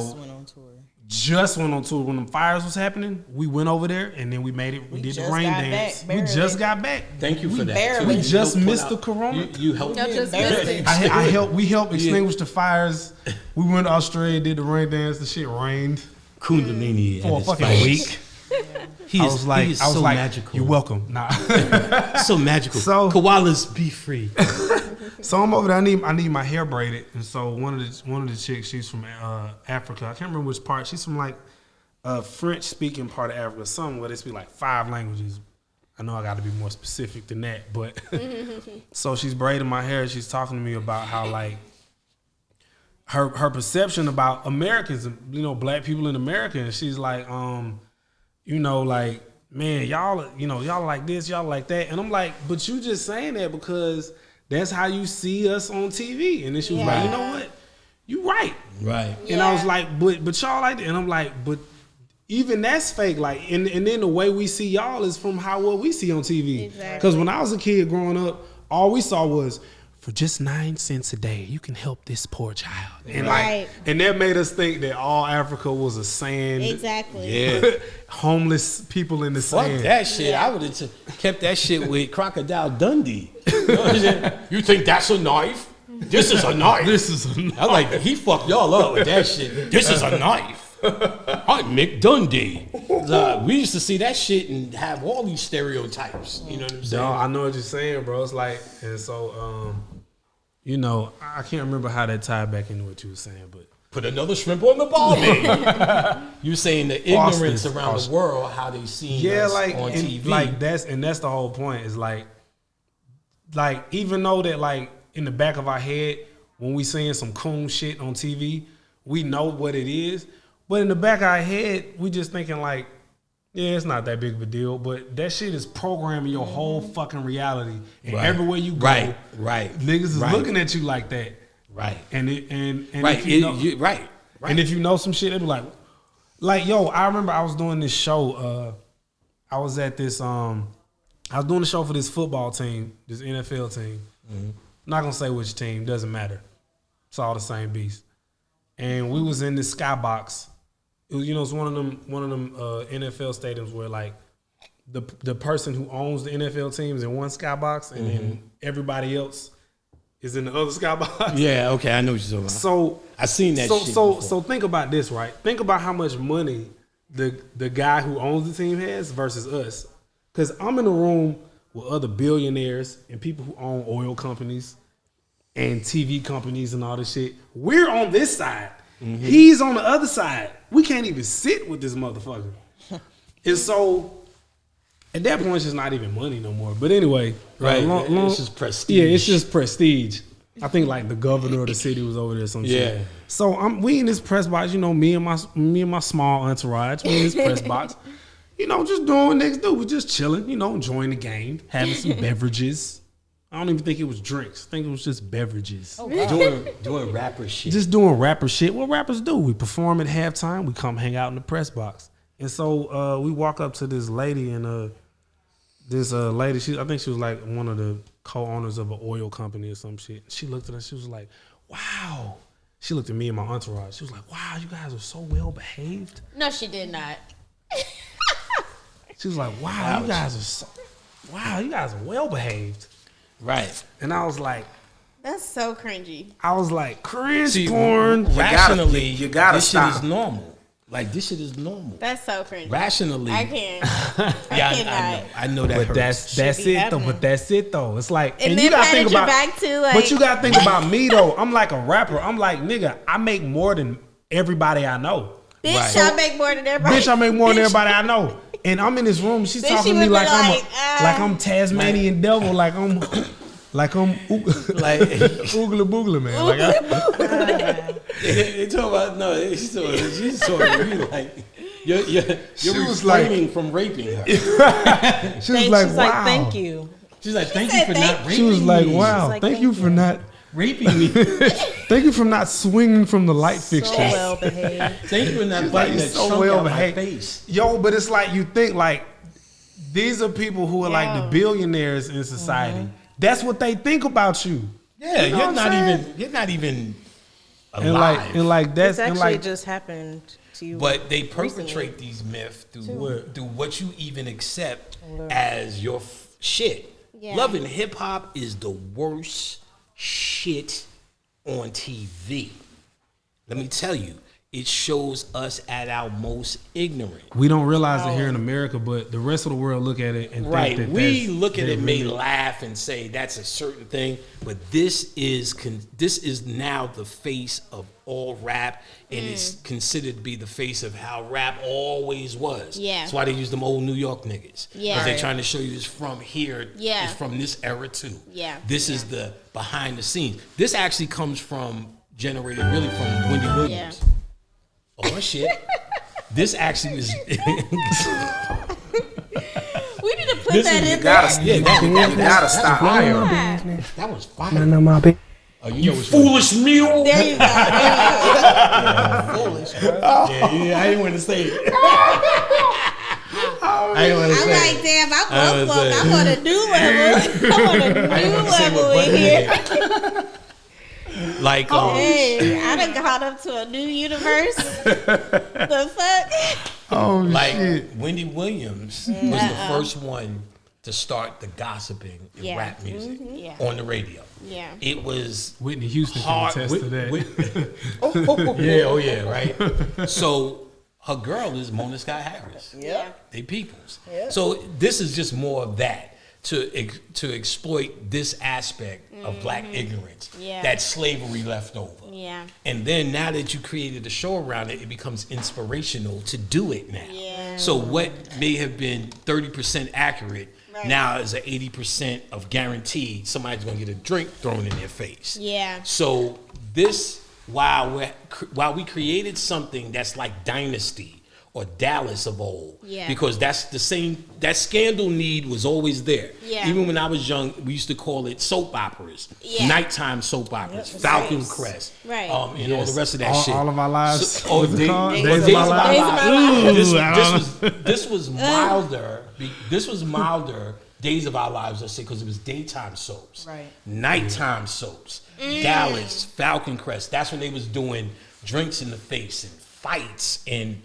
just went on tour when the fires was happening. We went over there and then we made it. We did the rain dance. We just got back. Thank you for that. barely. We just missed the corona. You helped. Y'all just missed it. I helped. We helped extinguish the fires. We went to Australia, did the rain dance. The shit rained Kundalini for a at its fucking finest. week. He I is, was like, he is so magical. You're welcome. Nah. So magical. So- Koalas, be free. So I'm over there. I need my hair braided, and so one of the chicks, she's from Africa. I can't remember which part. She's from like a French speaking part of Africa, something where they speak like 5 languages. I know I got to be more specific than that, but so she's braiding my hair. She's talking to me about how like her perception about Americans, you know, black people in America, and she's like, you know, like, man, y'all like this, y'all like that, and I'm like, but you just saying that because that's how you see us on TV. And then she was like, you know what? You right. Right. And I was like, but y'all like that. And I'm like, but even that's fake. Like, and then the way we see y'all is from what we see on TV. Exactly. Because when I was a kid growing up, all we saw was, for just 9 cents a day, you can help this poor child. And Right. and that made us think that all Africa was a sand. Exactly. Yeah. Homeless people in the Fuck sand. that shit. I would have kept that shit with Crocodile Dundee. You know what I'm saying? You think that's a knife? This is a knife. This is a I like, he fucked y'all up with that shit. This is a knife. I'm Mick Dundee. We used to see that shit and have all these stereotypes. You know what I'm saying? No, I know what you're saying, bro. It's like, and so, you know, I can't remember how that tied back into what you were saying, but Put another shrimp on the ball, man. You're saying the ignorance around Austin. the world, how they see us like on and, TV. like that's the whole point. Is like even though that like in the back of our head when we seeing some coon shit on TV, we know what it is, but in the back of our head we just thinking like, yeah, it's not that big of a deal, but that shit is programming your whole fucking reality, and everywhere you go, right, niggas is looking at you like that, right, and right, if you know, right. And if you know some shit, they be like, yo, I remember I was doing this show. I was at this, I was doing a show for this football team, this NFL team. I'm not gonna say which team, doesn't matter. It's all the same beast. And we was in this skybox. It was, you know, it's one of them NFL stadiums where like the person who owns the NFL teams in one skybox, and then everybody else is in the other skybox. Yeah, okay, I know what you're talking about. So I seen that shit So before. think about this, right? Think about how much money the guy who owns the team has versus us. Because I'm in a room with other billionaires and people who own oil companies and TV companies and all this shit. We're on this side. He's on the other side. We can't even sit with this motherfucker. And so at that point, it's just not even money no more. But anyway, Right. It's just prestige. Yeah, it's just prestige. I think like the governor of the city was over there or some shit. Yeah. So we in this press box, you know, me and my small entourage, we in this press box, you know, just doing what niggas do. We just chilling, you know, enjoying the game, having some beverages. I don't even think it was drinks. I think it was just beverages. Oh, wow. doing rapper shit. Just doing rapper shit. What rappers do? We perform at halftime. We come hang out in the press box. And so we walk up to this lady, and this lady, I think she was like one of the co-owners of an oil company or some shit. She looked at us. She was like, "Wow." She looked at me and my entourage. She was like, "Wow, you guys are so well behaved." No, she did not. She was like, "Wow, you guys are well behaved." Right. And I was like, That's so cringy. cringe porn. Rationally, you gotta this stop. shit is normal. Like, this shit is normal. That's so cringy. Rationally. I can't. I know that But hurts. that's be it though. happening. But that's it though. It's like, And you then gotta patted think your about. back too, like. But you gotta think about me though. I'm like a rapper. I'm like, nigga, I make more than everybody I know. Bitch, Right. y'all make more than everybody. Bitch, I make more than everybody I know. And I'm in this room. She's Then talking she to me would be like I'm Tasmanian devil. Like I'm like, oogla boogla man. Like they talk about, no, she's talking to you like, you're was like- refraining from raping her. she was like, She's wow. like, thank you. She's like, thank said you for thank not raping She was like, me. wow. like, thank you for not. Raping me. Thank you for not swinging from the light So fixtures. well behaved. Thank you for not Like, biting you're that so chunk well out my behaved. face. Yo, but it's like you think like these are people who are like the billionaires in society. That's what they think about you. Yeah, You know you're what not I'm saying? even And alive. like that's This and actually like just happened to you. But they perpetrate these myths through what you even accept as your shit. Yeah. Love and hip hop is the worst shit on TV. Let me tell you, it shows us at our most ignorant. we don't realize it here in America, but the rest of the world look at it and Right, think that we that's- look at they it, may really- laugh and say that's a certain thing, but this is now the face of all rap, and it's considered to be the face of how rap always was. Yeah. That's why they use them old New York niggas. Yeah. Because they're Right. trying to show you it's from here. Yeah. It's from this era too. Yeah. This is the behind the scenes. This actually comes from generated really from Wendy Williams. Oh shit. This actually was. We need to put This that is- in You gotta, there. you gotta stop. That was fire. Oh, you foolish mule. There you go. Yeah, I didn't want to say it. I didn't want to I'm say like, it. damn, I I'm was woke. saying- I'm on a new level. I'm on a new level in here. Like, Hey, I done got up to a new universe. The fuck? Oh like shit! Wendy Williams was the first one to start the gossiping in Yeah. rap music Yeah. on the radio. Yeah. It was Whitney Houston can hard. attest to that. Yeah, oh yeah, right. So her girl is Mona Scott Harris. Yeah. They peoples. So this is just more of that to exploit this aspect of black ignorance Yeah. that slavery left over. Yeah. And then now that you created a show around it, it becomes inspirational to do it now. Yeah. So what may have been 30% accurate Right. now is an 80% of guaranteed somebody's gonna get a drink thrown in their face. Yeah. So this, while we created something that's like Dynasty or Dallas of old, Yeah. because that's the same. That scandal need was always there. Yeah. Even when I was young, we used to call it soap operas, Yeah. nighttime soap operas, Falcon Crest, Right. And all the rest of that shit. All of our lives. So- oh, What's it Days- called? Days Days of of Our Our Lives. Days of Our Lives. This was milder. This was milder. Days of Our Lives, let's say, because it was daytime soaps, Right. nighttime soaps, Dallas, Falcon Crest. That's when they was doing drinks in the face and fights and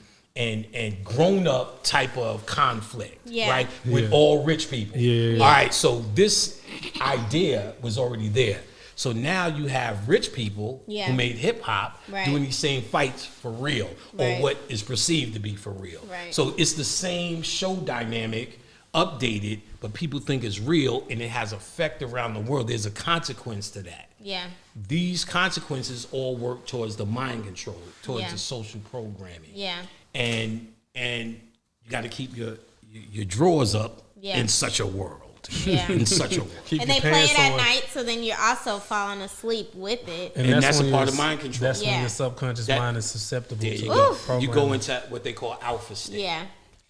grown up type of conflict, Yeah. right? With Yeah. all rich people. Yeah. All right, so this idea was already there. So now you have rich people Yeah. who made hip hop Right. doing these same fights for real, or Right. what is perceived to be for real. Right. So it's the same show dynamic, updated, but people think it's real, and it has effect around the world. There's a consequence to that. Yeah. These consequences all work towards the mind control, towards Yeah. the social programming. Yeah. And you got to keep your drawers up Yeah. in such a world. Yeah. In such a world. Keep And your they play it pants at on. night, so then you're also falling asleep with it. And that's when a part your- of mind control. That's when Yeah. your subconscious That- mind is susceptible There to you the go. programming. You go into what they call alpha state. Yeah.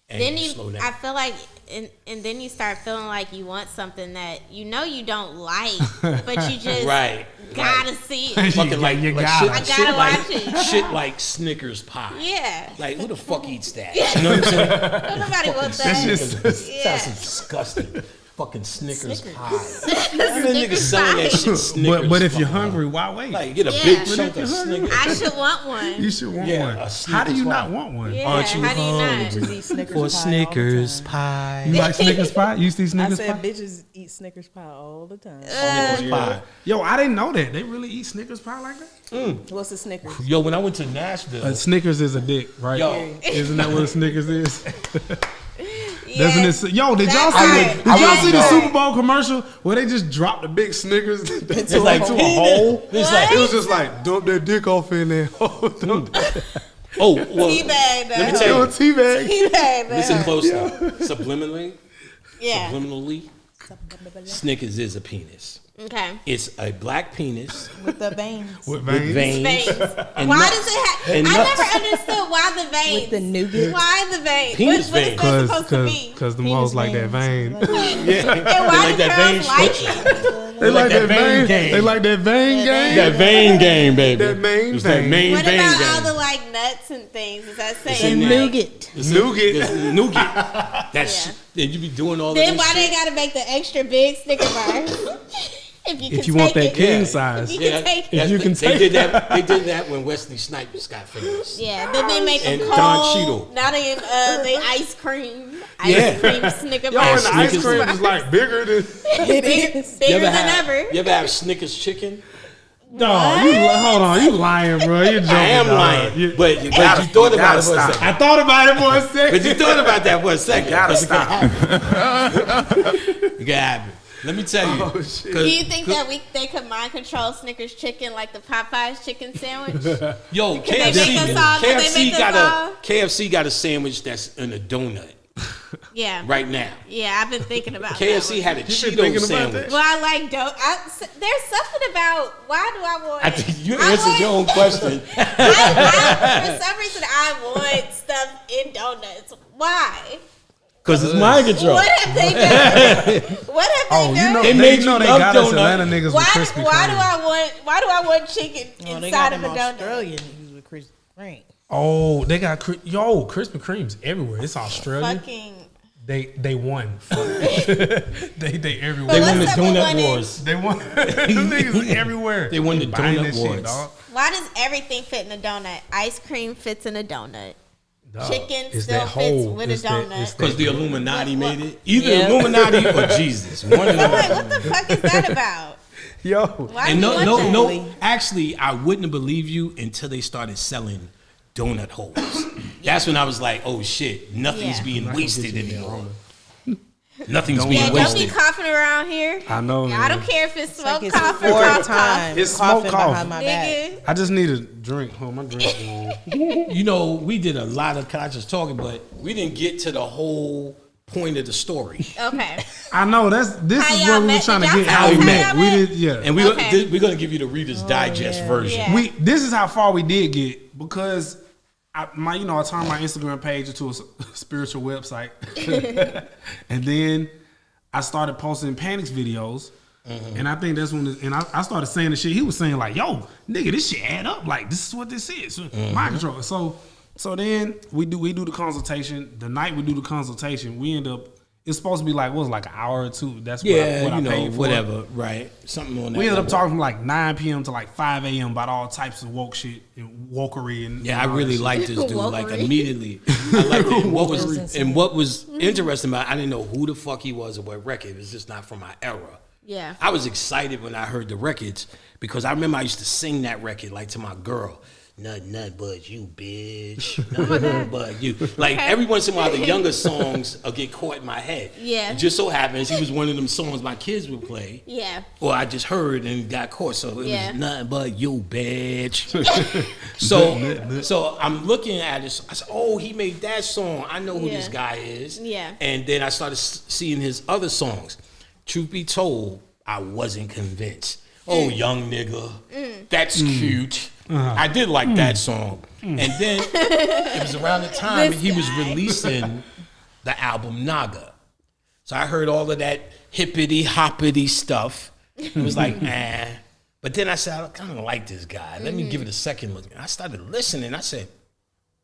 And Then you slow down. I feel like, and then you start feeling like you want something that you know you don't like, but you just Right. gotta see it. Fucking like, You like gotta. I shit, gotta shit like, watch it. shit like Snickers pie. Yeah. Like, who the fuck eats that? You know what I'm saying? Don't nobody want that. That's Yeah. disgusting. Fucking Snickers pie. Snickers Niggas selling that pie. shit Snickers. But if you're fucking- hungry, why wait? like, get a Yeah. big But chunk of Snickers. I should want one. You should want Yeah, one. a How do you Snickers not pie. want one? Yeah. Aren't you How do you not? hungry Eat Snickers for pie Snickers all pie? You like Snickers pie? You see the time. I Snickers said pie? bitches eat Snickers pie all the time. Snickers pie. Yo, I didn't know that. They really eat Snickers pie like that? What's a Snickers? Yo, when I went to Nashville, Snickers is a dick, right? Yo. Isn't that what a Snickers is? Yeah. Doesn't it? Yo, did y'all That's see? right. Did y'all see the Right. Super Bowl commercial where they just dropped the big Snickers it's into like a hole? It's like, It was just like dump that dick off in there. oh, well, Teabag let me that. tell Yo, you. teabag. Teabag that. Listen closely. Subliminally, Yeah. subliminally, Snickers is a penis. Okay. It's a black penis With the veins. With with veins. veins. Veins. And Why nuts. does it have? And I nuts. never understood why the veins. With the nougat. Why the veins? Penis what is veins. that supposed to be? Cause the Penis hoes like that vein. veins. Yeah. And why like do that girls vein like structure. it? They like that vein game. They like that vein game. That vein game, baby. That main It's that vein. main What vein about game. all the like nuts and things? Is that It's saying in like, Nougat. It's Nougat. It's nougat. That's Yeah. and you be doing all then of why this they shit. gotta make the extra big Snicker bar? If you want take that it. king Yeah. size. You can take it. that's- you can they take did that. They did that when Wesley Snipes got famous. Yeah, then they make them And cold. Don Cheadle. Now they in they ice cream. Yeah. Ice cream Snicker Yo, bar. and the ice Snickers. cream is like bigger than. Bigger than ever. You ever have Snickers chicken? No, hold on, you lying, bro. You're joking. I am dog. lying, You- but you gotta- thought you about gotta it for a stop. second. I thought about it for a second. But you thought about that for a second. Gotta 'cause it can stop. happen. It can happen. Let me tell you. Do you think that they could mind control Snickers chicken like the Popeyes chicken sandwich? Yo, they make us all- can they make us all? KFC got a sandwich that's in a donut Yeah. right now. Yeah, I've been thinking about KFC that had a been Cheeto thinking about sandwich. that? Well, I like dough. There's something about why do I want? I think you I answered want- your own question. For some reason, I want stuff in donuts. Why? Because it's mind control. What have they done? What have Oh, they you done? know, It they made know you they love got us donut. Atlanta niggas Why? with Krispy Why do Kreme. Why do I want chicken Oh, they inside got of them a donut? Australian niggas with Krispy Kreme. Oh, they got Krispy Kremes everywhere. It's Australia. Fucking. They won. they everywhere. They But won the what's up with donut winning? wars. They won. Them niggas everywhere. They won the Buying donut that shit, wars. dog. Why does everything fit in a donut? Ice cream fits in a donut. Dog, Chicken it's still that fits hole. with a It's that- donut. it's that- Because the Illuminati What- made it. Either Yeah. Illuminati or Jesus. One of I'm like, them. what the fuck is that about? Yo, Why And do you no, want no, that? no. Actually, I wouldn't believe you until they started selling donut holes. That's when I was like, oh shit, nothing's Yeah. being wasted anymore. Nothing's Don't being Yeah, worry. don't be wasted. coughing around here. I know. Yeah, I don't man. care if it's smoke It's like cough it's or fourth cough cough. time. It's smoke coughing cough. behind my back. Nigga. I just need a drink. Oh, my drink gone. You know, we did a lot of conscious talking, but we didn't get to the whole point of the story. Okay. I know this How is y'all where we were met? trying to Did y'all get. tell us we how met. y'all We met? did. Yeah. And Okay. we're going to give you the Reader's Digest version. Yeah. This is how far we did get because I turned my Instagram page into a spiritual website, and then I started posting Panic's videos, and I think that's when I started saying the shit he was saying, like, yo, nigga, this shit add up, like this is what this is, mind control. So then we do the consultation. The night we do the consultation, we end up. It's supposed to be like an hour or two. That's what I paid for. whatever, right? Something on that. We ended up level. talking from like 9 p.m. to like 5 a.m. about all types of woke shit and wokery and Yeah, I and all really that like this dude. Like Wokery. immediately, I liked it. What was interesting about it, I didn't know who the fuck he was or what record. It's just not from my era. Yeah. I was excited when I heard the records because I remember I used to sing that record like to my girl. nothing but you, bitch. Nothing but you. Like every once in a while, the younger songs will get caught in my head. Yeah. It just so happens he was one of them songs my kids would play. Yeah. Or I just heard and got caught. So it was nothing but you, bitch. so I'm looking at it. I said, oh, he made that song. I know who this guy is. Yeah. And then I started seeing his other songs. Truth be told, I wasn't convinced. Oh, young nigga, that's cute. I did like that song. And then it was around the time he was releasing the album Naga. So I heard all of that hippity hoppity stuff. It was like, But then I said, I kind of like this guy. Let me give it a second look. And I started listening. I said,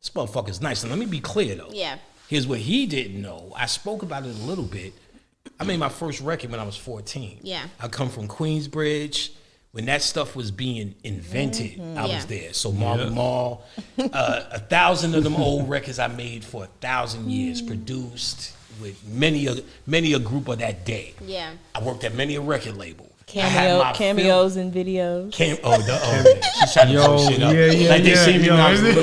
this motherfucker's nice. And let me be clear, though. Yeah. Here's what he didn't know. I spoke about it a little bit. I made my first record when I was 14. Yeah. I come from Queensbridge. When that stuff was being invented, I was there. So Marley Marl, 1,000 of them old records I made for 1,000 years, produced with many a group of that day. Yeah. I worked at many a record label. Cameos and videos. She's trying to push shit up. Like they see me when I was little.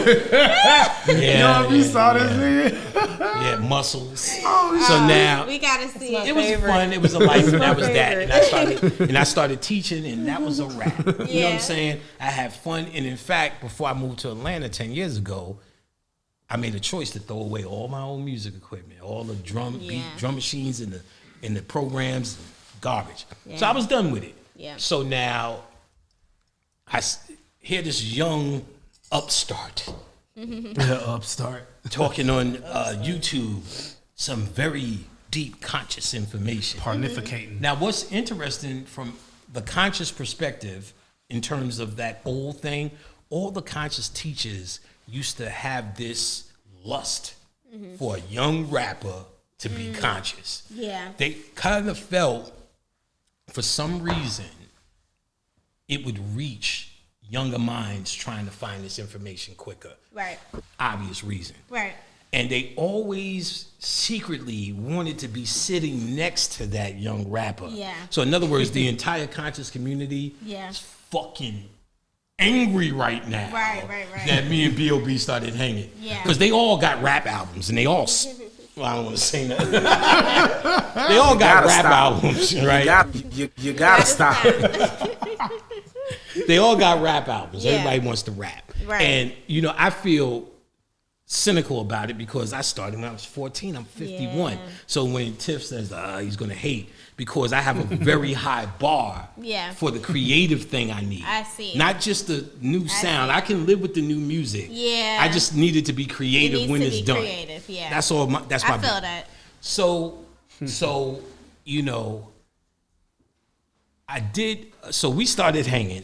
You saw this nigga? Yeah, muscles. So now we gotta see it. It was fun. It was a life, and that was that. And I started teaching, and that was a wrap. You know what I'm saying? I had fun, and in fact, before I moved to Atlanta 10 years ago, I made a choice to throw away all my own music equipment, all the drum machines, and the programs. Garbage. Yeah. So I was done with it. Yeah. So now I hear this young upstart. Talking on YouTube some very deep conscious information. Parnificating. Now what's interesting from the conscious perspective in terms of that old thing, all the conscious teachers used to have this lust for a young rapper to be conscious. Yeah. They kind of felt for some reason, it would reach younger minds trying to find this information quicker. Right. Obvious reason. Right. And they always secretly wanted to be sitting next to that young rapper. Yeah. So in other words, the entire conscious community is fucking angry right now. Right. That me and B.o.B started hanging. Yeah. Because they all got rap albums and they all... Well, I don't want to say nothing. They all got rap albums, right? You gotta stop. They all got rap albums. Yeah. Everybody wants to rap. Right. And, you know, I feel cynical about it because I started when I was 14. I'm 51. So when Tiff says he's going to hate, because I have a very high bar for the creative thing I need. I see. Not just the new sound. I can live with the new music. Yeah. I just needed to be creative when it's done. Creative, yeah. That's all. That's my. I feel that. So you know, I did. So we started hanging.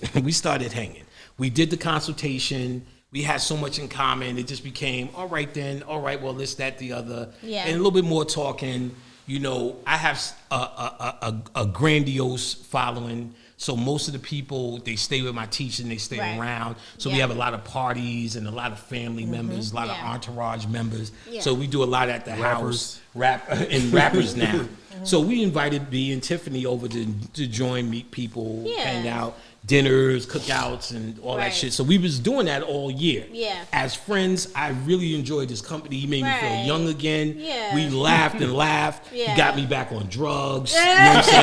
We did the consultation. We had so much in common. It just became all right then. All right, well, this, that, the other, and a little bit more talking. You know, I have a grandiose following. So most of the people, they stay with my teaching, they stay around. So we have a lot of parties and a lot of family members, a lot of entourage members. Yeah. So we do a lot at the house, rappers now. So we invited B and Tiffany over to join, meet people, hang out, dinners, cookouts, and all that shit. So we was doing that all year. Yeah. As friends, I really enjoyed his company. He made me feel young again. Yeah. We laughed and laughed. Yeah. He got me back on drugs. You know what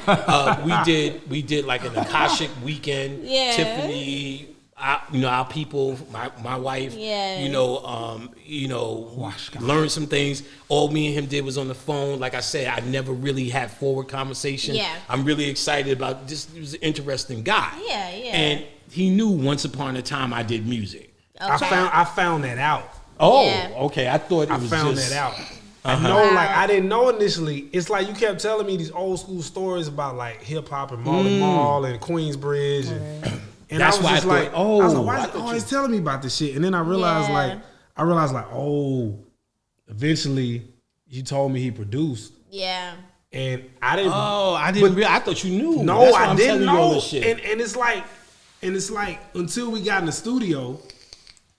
I'm saying? We did like an Akashic weekend. Yeah. Tiffany, our people, my wife. Yeah. Learned some things. All me and him did was on the phone. Like I said, I never really had forward conversation. Yeah. I'm really excited about this. He was an interesting guy. Yeah, yeah. And he knew once upon a time I did music. Okay. I found that out. Oh, okay. I thought I found that out. I know, like I didn't know initially. It's like you kept telling me these old school stories about like hip hop and Marley Marl and Queensbridge and that's I was why just I like, thought, why is he always telling me about this shit? And then I realized eventually he told me he produced. Yeah. And I didn't. Oh, I didn't. I thought you knew. No, I didn't know. And it's like until we got in the studio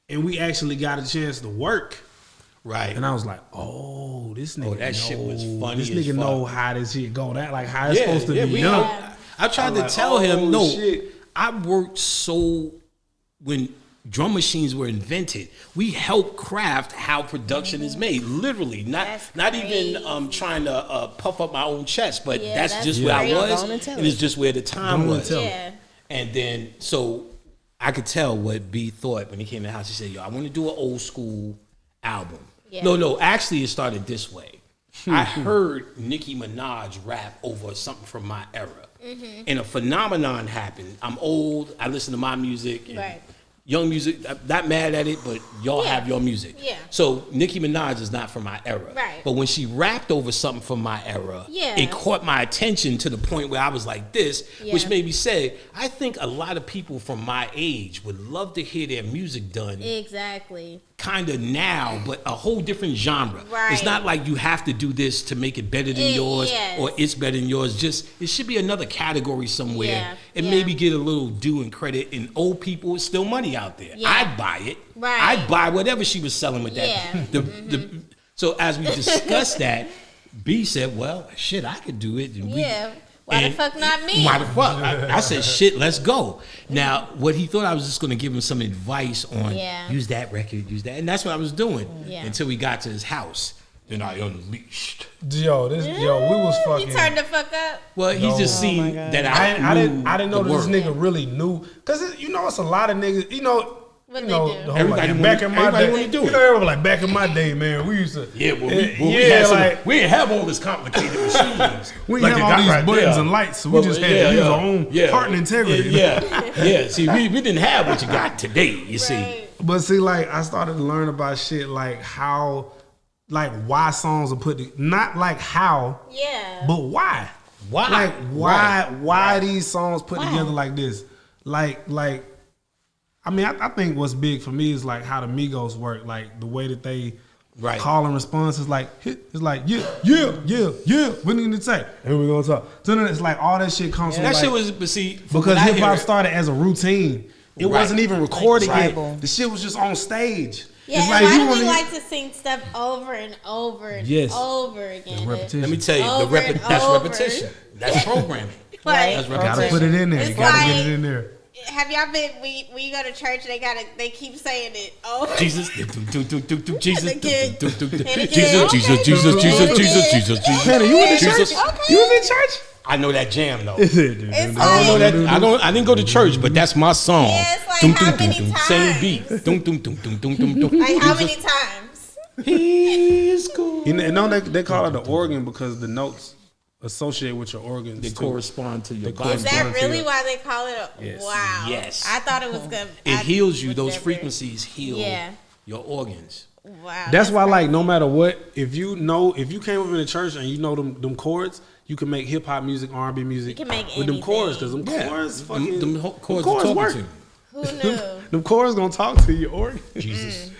and we actually got a chance to work. Right. And I was like, oh, this nigga. That shit was funny. This nigga know how this shit go. That like how it's supposed to be done. I tried to tell him, shit. I worked so when drum machines were invented. We help craft how production is made. Literally, not even trying to puff up my own chest, but that's just where I was, and it's just where the time was. Yeah. And then so I could tell what B thought when he came to the house. He said, "Yo, I want to do an old school album." Yeah. No, actually, it started this way. I heard Nicki Minaj rap over something from my era, and a phenomenon happened. I'm old. I listen to my music. And young music, I'm not mad at it, but y'all have your music. Yeah. So Nicki Minaj is not from my era. Right. But when she rapped over something from my era, it caught my attention to the point where I was like this, which made me say, I think a lot of people from my age would love to hear their music done. Exactly. Kind of now, but a whole different genre. Right. It's not like you have to do this to make it better than yours or it's better than yours. Just it should be another category somewhere and maybe get a little due and credit. And old people, it's still money out there. I'd buy it. Right. I'd buy whatever she was selling with that. So as we discussed that, B said, "Well, shit, I could do it." And why the fuck not me? Why the fuck? I said, shit, let's go. Now, what he thought I was just going to give him some advice on, use that record, use that. And that's what I was doing until we got to his house. Then I unleashed. We was fucking. You turned the fuck up? Well, he just seen that I didn't know this nigga really knew. Because, it's a lot of niggas, What they do? The whole, back in my day, everybody like back in my day, man, we used to. We didn't have all this complicated machines. We didn't have all these buttons and lights, so we just had to use our own heart and integrity. See, we didn't have what you got today, you see. But see, I started to learn about shit like how, why songs are put, not like how, but why. Why? Why these songs put together like this? I think what's big for me is how the Migos work, the way that they call and response is yeah. We need to say, and we're gonna talk. So then it's all that shit comes from that shit was, but see, because hip hop started as a routine. It wasn't even recorded yet. The shit was just on stage. Yeah, it's why do we like to sing stuff over and over and over again? Repetition. Let me tell you, that's repetition. That's programming. That's repetition. Gotta put it in there. You gotta get it in there. Have y'all been? We go to church. They keep saying it. Oh, Jesus, Jesus, Jesus. Hannah, you in the church? You was in church? I know that jam though. It's I don't know that. I didn't go to church, but that's my song. Yeah, it's how many times? Same beat. Like how many times? He's cool. They call it the organ because the notes associate with your organs. They correspond to your body. Is that really why they call it a wow? Yes. I thought it was good. It heals you. Those frequencies heal your organs. Wow. That's why, no matter what, if you came up in the church and you know them chords, you can make hip hop music, R&B music with them chords, because them chords fucking them chords work. Who knew? Them chords gonna talk to your organs. Jesus.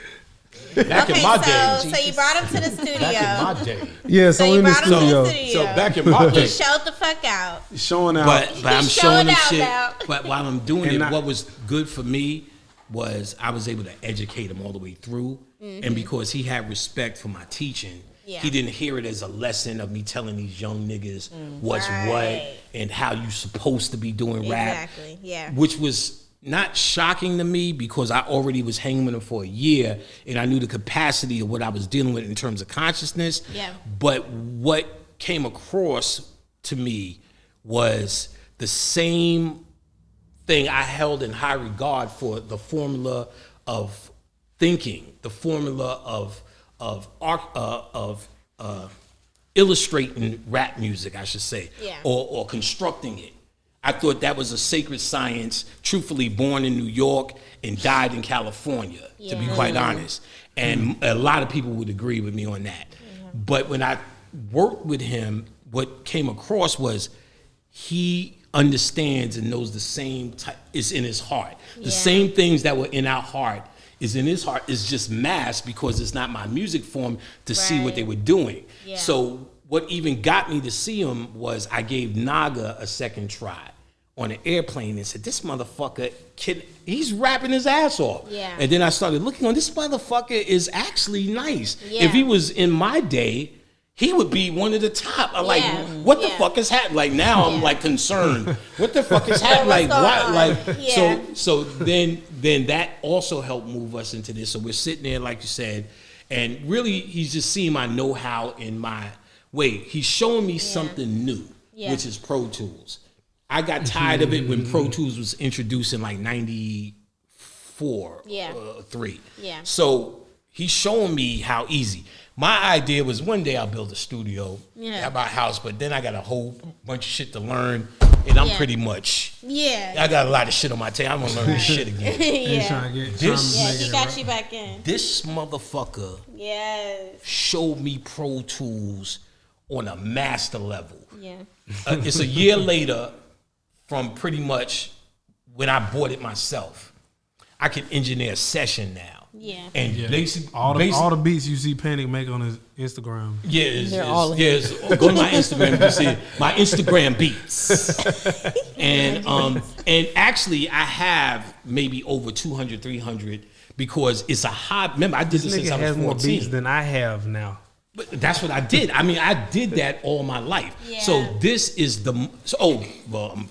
Back in my day. So you brought him to the studio. Back in my day. Yeah, so in the studio. So back in my day. He showed the fuck out. Showing out. But I'm showing the shit. Now. But while I'm doing it, what was good for me was I was able to educate him all the way through. And because he had respect for my teaching, he didn't hear it as a lesson of me telling these young niggas what's what and how you supposed to be doing rap. Exactly, yeah. Which was not shocking to me because I already was hanging with him for a year and I knew the capacity of what I was dealing with in terms of consciousness. Yeah. But what came across to me was the same thing I held in high regard for the formula of thinking, the formula of illustrating rap music, I should say, or constructing it. I thought that was a sacred science, truthfully born in New York and died in California, to be quite honest. And a lot of people would agree with me on that. But when I worked with him, what came across was he understands and knows the same is in his heart. The same things that were in our heart is in his heart, is just masked because it's not my music form to see what they were doing. So what even got me to see him was I gave Naga a second try on an airplane and said, this motherfucker, he's rapping his ass off. And then I started looking on, this motherfucker is actually nice. If he was in my day, he would be one of the top. I'm like, Yeah. what the fuck is happening? Like now I'm like concerned. What the fuck is happening? Like what? Like so then that also helped move us into this. So we're sitting there, like you said, and really he's just seeing my know-how in my way. He's showing me something new, which is Pro Tools. I got tired of it when Pro Tools was introduced in like 94, 3. Yeah. So he's showing me how easy. My idea was one day I'll build a studio at my house, but then I got a whole bunch of shit to learn, and I'm pretty much I got a lot of shit on my tail. I'm gonna learn this shit again. He got you back in. This motherfucker showed me Pro Tools on a master level. Yeah. It's a year later from pretty much when I bought it myself. I can engineer a session now. Yeah. And all the beats you see Panic make on his Instagram. Go to my Instagram, you see my Instagram beats. And actually I have maybe over 200, 300 because it's a hobby. Remember, I did this since I was 14. Has more beats than I have now. But that's what I did. I mean, I did that all my life. Yeah. So this is I'm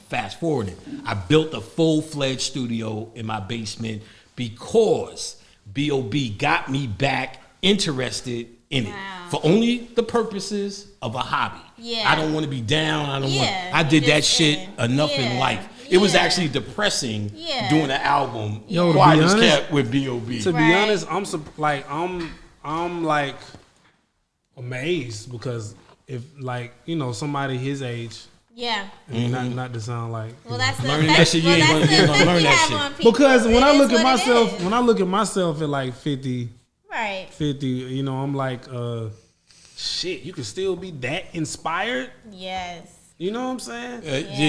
fast forwarding. I built a full-fledged studio in my basement because B.o.B got me back interested in it for only the purposes of a hobby. Yeah. I don't want to be down. I did that shit enough in life. It was actually depressing doing an album. Yo, to be honest, kept with B.o.B. To be honest, I'm like amazed because if somebody his age. Yeah. Not to sound like that's learning that shit. You ain't gonna learn that shit. Because when I look at myself at like 50, 50, I'm like, shit, you can still be that inspired. Yes. You know what I'm saying?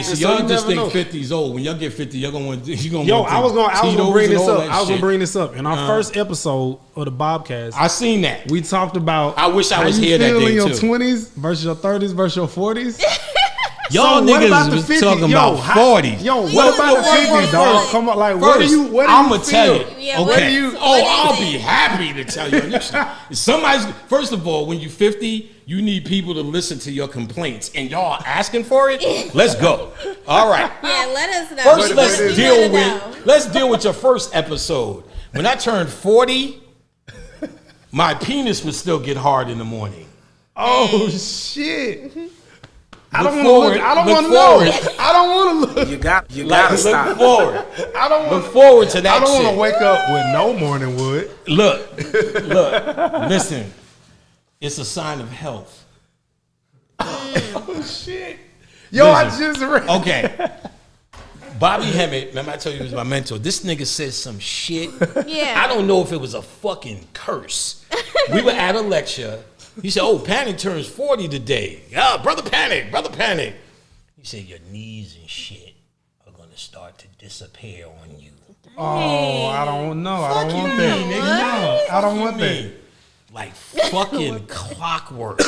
So y'all just think 50 is old. When y'all get 50, y'all gonna want. I was gonna bring this up. I was gonna bring this up in our first episode of the BoBCast. I seen that. We talked about. I wish I was here that day too. How you feel in your 20s versus your 30s versus your 40s? Y'all niggas was talking about 40s. What about the 50s, dog? Come on, like what do you I'm gonna tell you. Yeah, okay. I'll be happy to tell you. First of all, when you're 50, you need people to listen to your complaints, and y'all asking for it. Let's go. All right. Yeah, let us know. First, let's deal with your first episode. When I turned 40, my penis would still get hard in the morning. Oh shit. I don't want to know. I don't want to look. You gotta stop. Look forward. Look forward to that. I don't want to wake up with no morning wood. Look. Listen, it's a sign of health. Oh shit! Yo, listen, I just read. Okay. Bobby Hemmett, remember I told you he was my mentor. This nigga said some shit. Yeah. I don't know if it was a fucking curse. We were at a lecture. He said, Panic turns 40 today. Yeah, Brotha Panic. He said, your knees and shit are going to start to disappear on you. Oh, I don't know. I don't want that. No, I don't want that. Like fucking clockwork.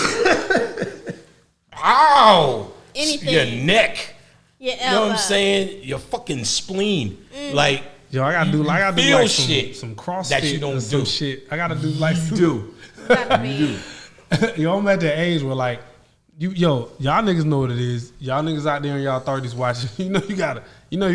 Ow. Anything. Your neck. Your elbow. You know what I'm saying? Your fucking spleen. Like, yo, I gotta do like shit some CrossFit that you don't do. Some shit. I gotta do like you do. Yo, I'm at the age where like y'all niggas know what it is. Y'all niggas out there in y'all 30s watching. You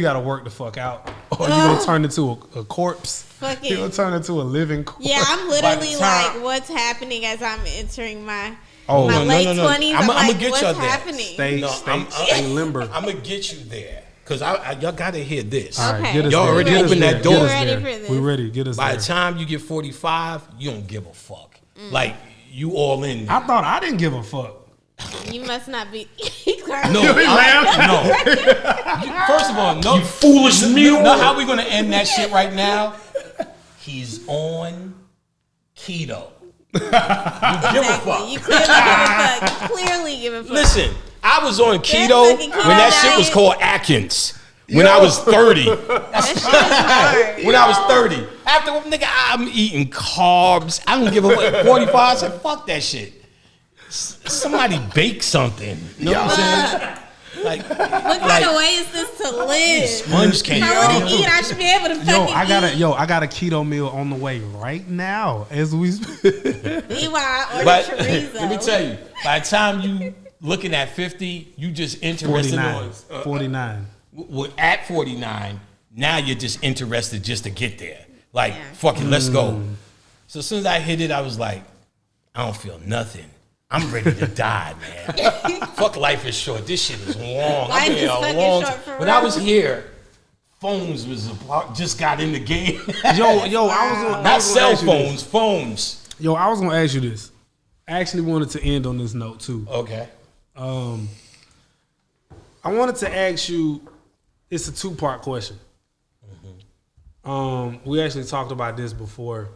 gotta work the fuck out, or you gonna turn into a corpse. You gonna turn into a living corpse. Yeah, I'm literally like, what's happening as I'm entering my late 20s? I'm gonna get what's you there. happening? Stay limber. I'm gonna get you there. Cause y'all gotta hear this. All right, get us y'all there. already opened that door. We're ready for this. We ready. Get us By there. the time you get 45, you don't give a fuck. Like you all in there. I thought I didn't give a fuck. You must not be. No. First of all, no. You foolish mule. Know how we gonna end that shit right now? He's on keto. You give a fuck. You clearly give a fuck. You clearly give a fuck. Listen, I was on keto when that shit was called Atkins. When I was 30. When I was 30. After, nigga, I'm eating carbs. I don't give a fuck. 45, I said, fuck that shit. Somebody bake something. You know what I'm saying? Like, What kind of way is this to live? Sponge cake. If I want to eat, I should be able to fucking I got a keto meal on the way right now as we speak. Meanwhile, or But chorizo. let me tell you, by the time you looking at 50, you just interested 49. in 49. At 49, now you're just interested just to get there. Like, fuck it, let's go. So as soon as I hit it, I was like, I don't feel nothing. I'm ready to die, man. Fuck, life is short. This shit is long. Life is fucking short for When real. I was here, phones was just got in the game. Yo, I was gonna, Not cell phones, phones. Yo, I was gonna ask you this. I actually wanted to end on this note too. Okay. I wanted to ask you. It's a 2-part question. We actually talked about this before.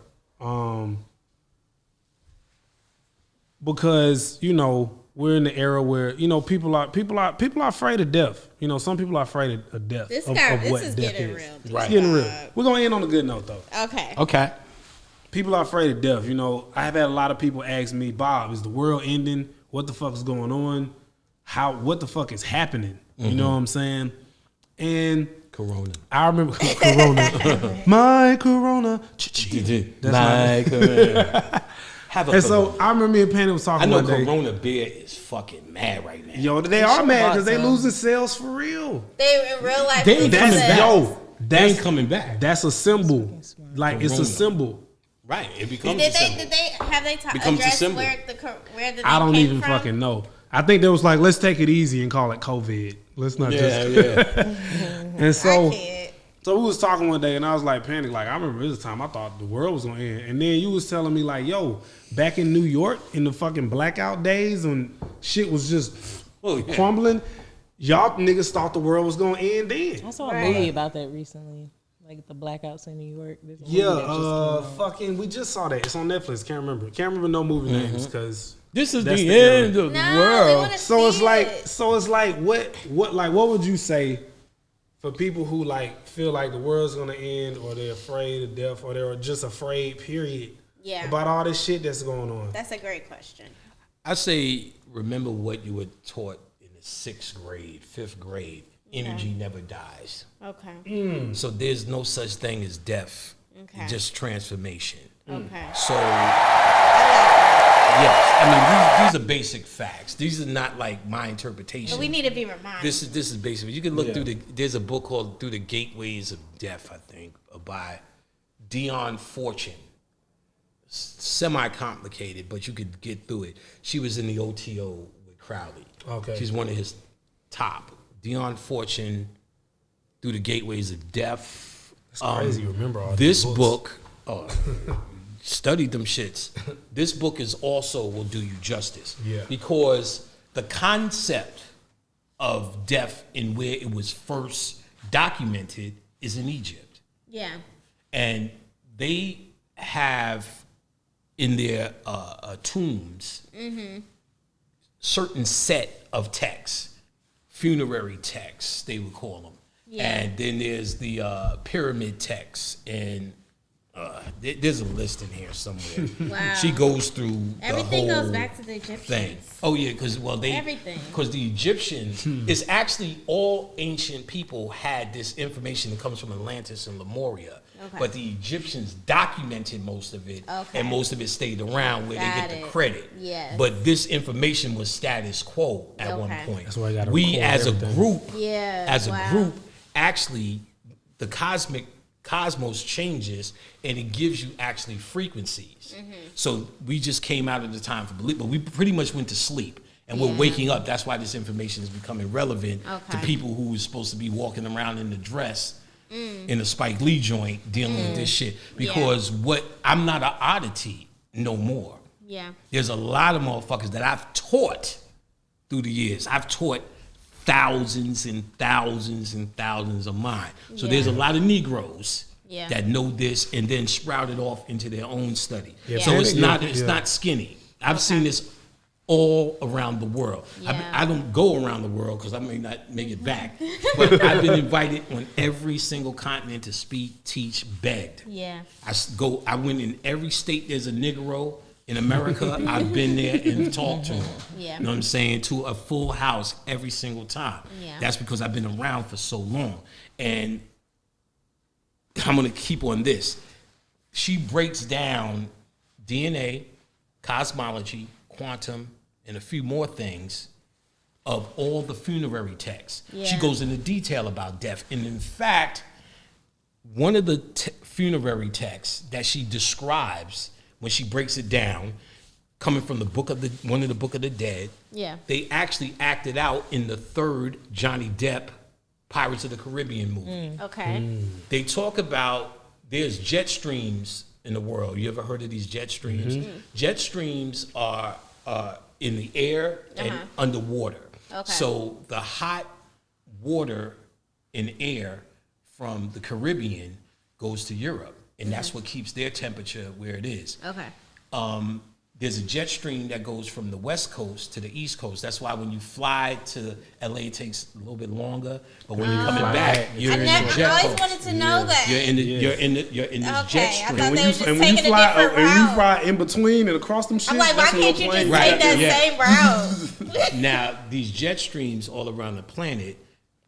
Because we're in the era where people are afraid of death. Some people are afraid of death. This of is death getting is. real. Right. It's getting real. We're gonna end on a good note though. Okay. Okay. People are afraid of death. I have had a lot of people ask me, Bob, is the world ending? What the fuck is going on? What the fuck is happening? You know what I'm saying? And Corona. I remember Corona. My Corona. My Corona. And so I remember me and Panic was talking I know one day. Corona beer is fucking mad right now. Yo, they are mad because they losing sales for real. They in real life. They ain't coming back. They ain't coming back. That's a symbol. Like it's a Corona. symbol. Right. It becomes Did a symbol. they Becomes a address symbol. where the I don't came even from? fucking know. I think they was like, let's take it easy and call it COVID. Let's not just. And so, I can't. so we was talking one day, and I was like, Panic. Like I remember this time, I thought the world was gonna end, and then you was telling me like, yo, back in New York in the fucking blackout days when shit was just crumbling, y'all niggas thought the world was gonna end then. I saw a movie about that recently, like the blackouts in New York. There's a movie that just came out. Fucking, we just saw that. It's on Netflix. Can't remember no movie names because This is that's the era. end of the No, we world. wanna So it's see like, it. what would you say for people who like feel like the world's gonna end, or they're afraid of death, or they're just afraid, period, Yeah. about all this shit that's going on? That's a great question. I say, remember what you were taught in the 6th grade, 5th grade. Energy never dies. Okay. So there's no such thing as death. Okay. Just transformation. Okay. So, yes, I mean, these are basic facts. These are not like my interpretation. But we need to be reminded. This is basic. You can look through there's a book called Through the Gateways of Death, I think, by Dion Fortune. Semi-complicated, but you could get through it. She was in the OTO with Crowley. Okay. She's one of his top. Dion Fortune, Through the Gateways of Death. It's crazy. You remember all This these book, studied them shits. This book is also will do you justice. Yeah. Because the concept of death and where it was first documented is in Egypt. Yeah. And they have in their tombs certain set of texts, funerary texts, they would call them. Yeah. And then there's the pyramid texts, and there's a list in here somewhere. Wow. She goes through Everything the whole goes back to the Egyptians. thing. Oh yeah, because Everything. because the Egyptians is actually all ancient people had this information that comes from Atlantis and Lemuria. Okay. But the Egyptians documented most of it, Okay. and most of it stayed around where Got they get it. the credit. Yes. But this information was status quo at one Okay. point. That's why you gotta we record as everything. a group, Yeah, wow. group, actually, the cosmos changes, and it gives you actually frequencies. Mm-hmm. So we just came out of the time for belief, but we pretty much went to sleep. And we're Yeah. waking up. That's why this information is becoming relevant to Okay. people who is supposed to be walking around in the dress in a Spike Lee joint dealing with this shit. Because I'm not an oddity no more. Yeah. There's a lot of motherfuckers that I've taught through the years. I've taught thousands and thousands and thousands of mine. So there's a lot of Negroes Yeah. that know this and then sprouted off into their own study. Yeah, So it's Panic, not skinny. I've seen this all around the world. Yeah. I don't go around the world because I may not make it back, but I've been invited on every single continent to speak, teach, begged. Yeah. I went in every state there's a Negro In America, I've been there and talked to them. Yeah. You know what I'm saying? To a full house every single time. Yeah. That's because I've been around for so long. And I'm going to keep on this. She breaks down DNA, cosmology, quantum, and a few more things of all the funerary texts. Yeah. She goes into detail about death. And in fact, one of the funerary texts that she describes when she breaks it down, coming from the Book of the Dead, Yeah. they actually acted out in the third Johnny Depp Pirates of the Caribbean movie. Okay. They talk about there's jet streams in the world. You ever heard of these jet streams? Jet streams are in the air and underwater. Okay. So the hot water and air from the Caribbean goes to Europe, and that's what keeps their temperature where it is. Okay. There's a jet stream that goes from the West Coast to the East Coast. That's why when you fly to LA, it takes a little bit longer. But when you're coming back, you're in the I jet always coast. wanted to know that. You're in this jet Okay, I stream. thought they were just And when you taking a fly, different and you route. fly in between and across them shit. I'm like, why that's when can't your you just plane- Right, take that yeah. same route? Now, these jet streams all around the planet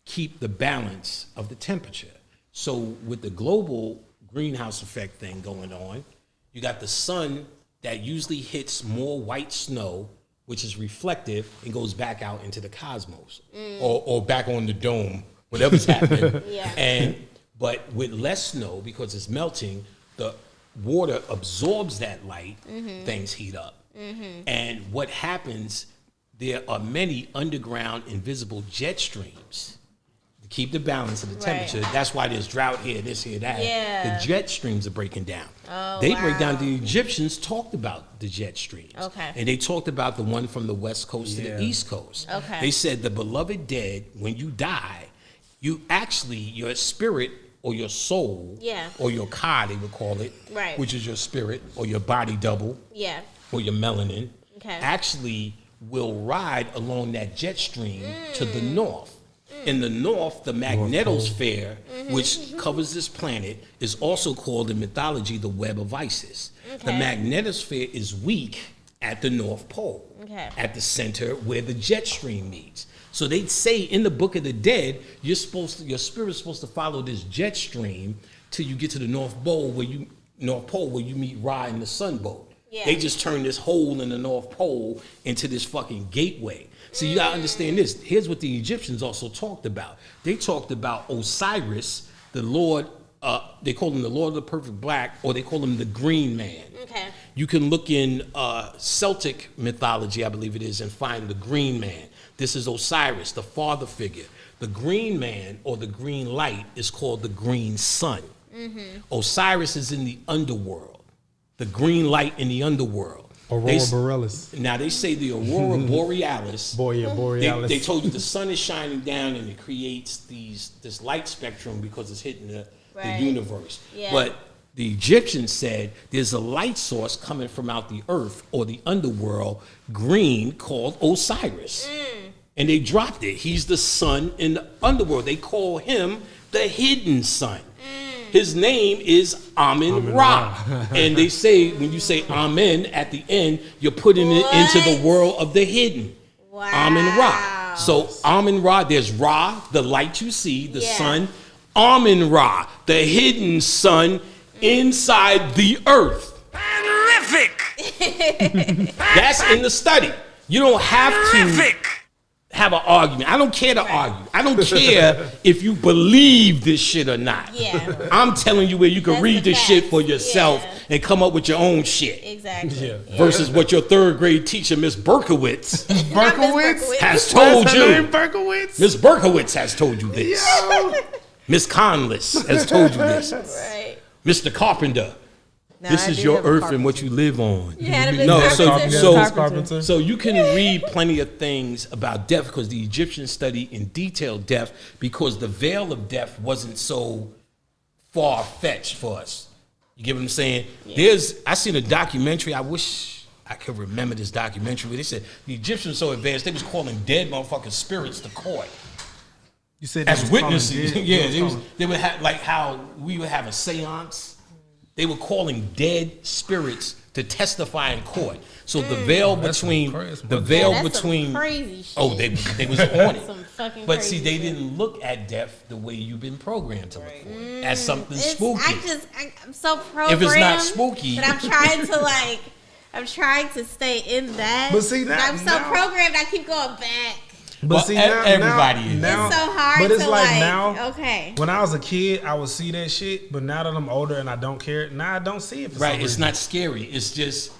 keep the balance of the temperature. So with the global greenhouse effect thing going on, you got the sun that usually hits more white snow, which is reflective and goes back out into the cosmos or back on the dome, whatever's happening. Yeah. But with less snow, because it's melting, the water absorbs that light, things heat up. And what happens, there are many underground invisible jet streams to keep the balance of the temperature. That's why there's drought here, this here, that. Yeah. The jet streams are breaking down. Oh, They break down. wow. The Egyptians talked about the jet streams. Okay. And they talked about the one from the West Coast to Yeah. the East Coast. Okay. They said the beloved dead, when you die, you actually, your spirit or your soul, Yeah. or your ka, they would call it, Right. which is your spirit, or your body double, Yeah. or your melanin, Okay. actually will ride along that jet stream to the north. In the north, the magnetosphere, which covers this planet, is also called in mythology the web of Isis. The Okay. magnetosphere is weak at the North Pole, Okay. at the center where the jet stream meets. So they say in the Book of the Dead, your spirit's supposed to follow this jet stream till you get to the North Pole where you meet Ra in the sun boat. Yeah. They just turned this hole in the North Pole into this fucking gateway. So you gotta understand this. Here's what the Egyptians also talked about. They talked about Osiris, the Lord. They call him the Lord of the Perfect Black, or they call him the Green Man. Okay. You can look in Celtic mythology, I believe it is, and find the Green Man. This is Osiris, the father figure. The Green Man, or the green light, is called the Green Sun. Osiris is in the underworld. The green light in the underworld. Aurora Borealis. Now they say the Aurora Borealis. Borealis. They told you the sun is shining down and it creates this light spectrum because it's hitting the Right. universe. Yeah. But the Egyptians said there's a light source coming from out the earth or the underworld, green, called Osiris. And they dropped it. He's the sun in the underworld. They call him the hidden sun. His name is Amen Ra. And they say, when you say Amen at the end, you're putting it into the world of the hidden. Wow. Amen Ra. So Amen Ra, there's Ra, the light you see, the Yeah. sun. Amen Ra, the hidden sun inside the earth. Terrific! That's in the study. You don't have to have an argument. I don't care to argue. I don't care if you believe this shit or not. Yeah. I'm telling you where you can That's read the this shit facts. for yourself Yeah. and come up with your own shit. Exactly. Yeah. Versus what your third grade teacher, Miss Berkowitz, Berkowitz? has told That's you. her name, Berkowitz? Miss Berkowitz has told you this. Miss Conless has told you this. Right. Mr. Carpenter, Nah, this I is do your have a earth and carpenter. what you live on. You had a big No, carpenter. so you can read plenty of things about death because the Egyptians study in detail death because the veil of death wasn't so far-fetched for us. You get what I'm saying? I seen a documentary. I wish I could remember this documentary where they said the Egyptians were so advanced they was calling dead motherfucking spirits to court You said as they was calling witnesses. dead- Yeah, they was calling- they would have like how we would have a seance. They were calling dead spirits to testify in court. So the veil between That's some crazy shit. oh, they was on it. Some fucking But see, crazy they shit. didn't look at death the way you've been programmed to look for it, as something spooky. I'm so programmed. If it's not spooky, but I'm trying to stay in that. But see, but I'm so programmed, I keep going back. But well, see, everybody is. Now, It's so hard but it's to like now. Okay. When I was a kid, I would see that shit, but now that I'm older and I don't care, now I don't see it. For Right, some it's reason. not scary. It's just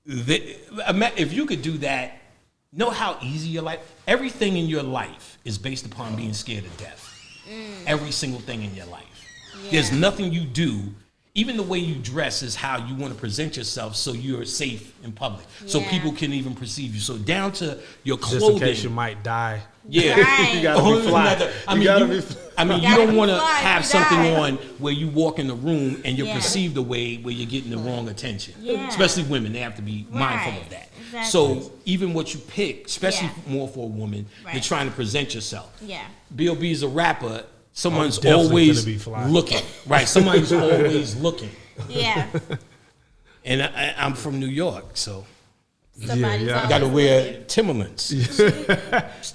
if you could do that, know how easy your life. Everything in your life is based upon being scared of death. Every single thing in your life. Yeah. There's nothing you do. Even the way you dress is how you want to present yourself, so you're safe in public, so Yeah. people can even perceive you. So down to your Just clothing. in case you might die. Yeah, Right. You gotta be fly. I You mean, gotta you be. don't want to fly if have you something die. on where you walk in the room and you're Yeah. perceived a way where you're getting the wrong attention. Yeah. Especially women, they have to be mindful Right. of that. Exactly. So even what you pick, especially Yeah. more for a woman, you're Right. trying to present yourself. Yeah. B.o.B is a rapper. Someone's definitely always finna be fly. looking. Right, somebody's always looking. Yeah. And I'm from New York, so Somebody's yeah. I always got to wear looking. Timberlands.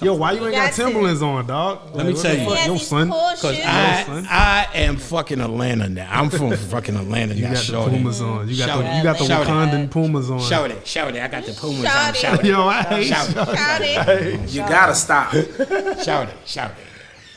Yo, why you ain't got got to. Timberlands on, dog? Let me tell you. He has Yo, these son. cool Because shoes. son. I am fucking Atlanta now. I'm from fucking Atlanta You now. got the shorty. Pumas on. You got Shout the it. you got the Shout it. Wakandan Pumas on. Shout it. I got the Pumas Shout on. it. Shout it. Yo, I hate Shout it. Shout it. You gotta stop. Shout it.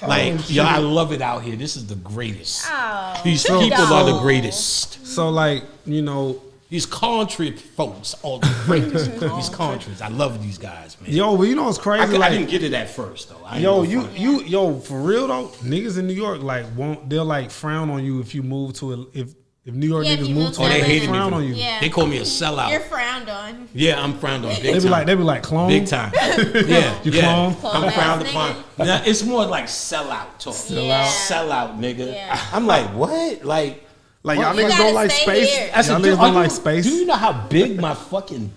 Like, yo, I love it out here. This is the greatest. Oh, These so people are the dope. greatest. So like, you know, These country folks are the greatest. These countries. I love these guys, man. yo, but you know what's crazy? I like, didn't get it at first, though. I ain't yo, gonna front. yo, for real though, niggas in New York like they'll like frown on you if you move to if New York Yeah, if niggas you move move to to Oh, they LA, hated frown me. on you. Yeah. They call me a sellout. You're frowned on. Yeah, I'm frowned on big They be time. like clone. Big time. Yeah, You yeah. clone? I'm frowned Clone-ass upon. Now, it's more like sellout talk. Yeah. Sellout, nigga. Yeah. I'm like, what? Like Y'all You niggas gotta don't like stay space. here. I said, Y'all dude, niggas don't like space. Do you know how big my fucking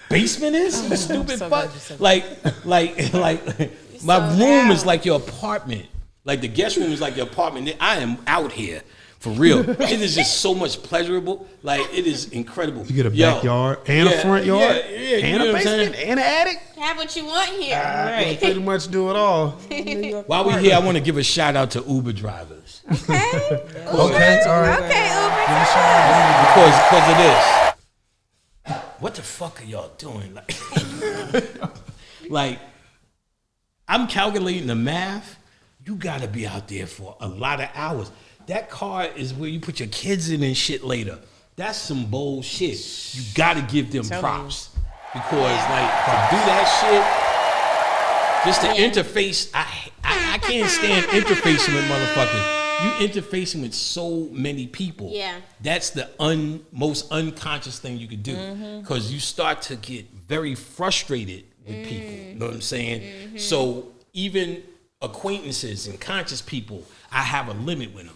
basement is? You stupid so fuck. glad you said Like my so room loud. is like your apartment. Like the guest room is like your apartment. I am out here. For real. It is just so much pleasurable. Like, it is incredible. You get a Yo, backyard and a front yard yeah, you and know a what I'm saying? basement and an attic. Have what you want here. You pretty much do it all. While we're here, I want to give a shout out to Uber drivers. Okay. Okay, all right. Okay, Uber. Because of this. What the fuck are y'all doing? Like, I'm calculating the math. You gotta be out there for a lot of hours. That car is where you put your kids in and shit later. That's some bullshit. You gotta give them props. Because like to do that shit, just the interface, I can't stand interfacing with motherfuckers. You interfacing with so many people. Yeah. That's the most unconscious thing you could do. Because you start to get very frustrated with people. You know what I'm saying? So even acquaintances and conscious people, I have a limit with them.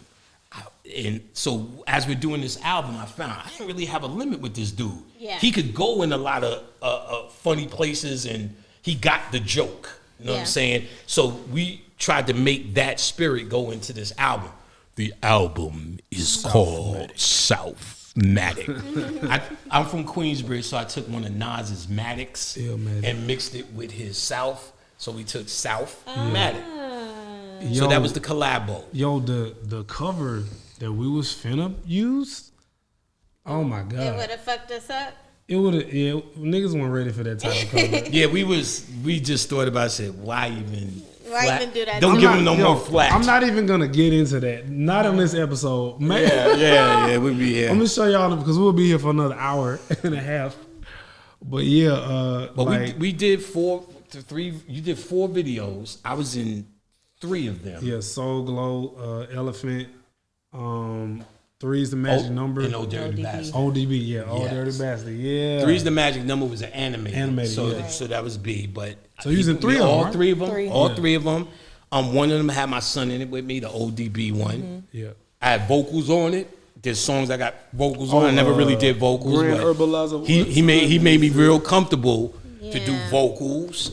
And so as we're doing this album, I found I didn't really have a limit with this dude. Yeah. He could go in a lot of funny places and he got the joke. You know what I'm Yeah. saying? So we tried to make that spirit go into this album. The album is called Southmatic. I'm from Queensbridge, so I took one of Nas's Matics Illmatic. and mixed it with his South. So we took Southmatic. So Yo, that was the collabo. Yo, the cover that we was finna use. Oh my It god, would have fucked us up. it would have. Yeah, niggas weren't ready for that type of cover. Yeah, we just thought about it, said, why even do that? Don't I'm give not- him no yo, more flack. I'm not even gonna get into that. Not on this episode. Man, yeah, we'll be here. I'm gonna show y'all because we'll be here for another hour and a half. But yeah, But like, we did 4 to 3. You did 4 videos. I was in 3 of them. yeah, Soul Glow, Elephant, 3 is the magic number. And Oh Dirty Bastard. ODB, yeah, Old Yes. Dirty Bastard, yeah. 3 is the magic number was an animated. Animated, so, yeah. so that was B. But So you was in 3 of them, all right? 3 of them. Three. All Yeah. 3 of them. One of them had my son in it with me, the ODB one. Yeah. I had vocals on it. There's songs I got vocals on. I never really did vocals. Grand but Herbalizer. he made me real comfortable to do Yeah. vocals.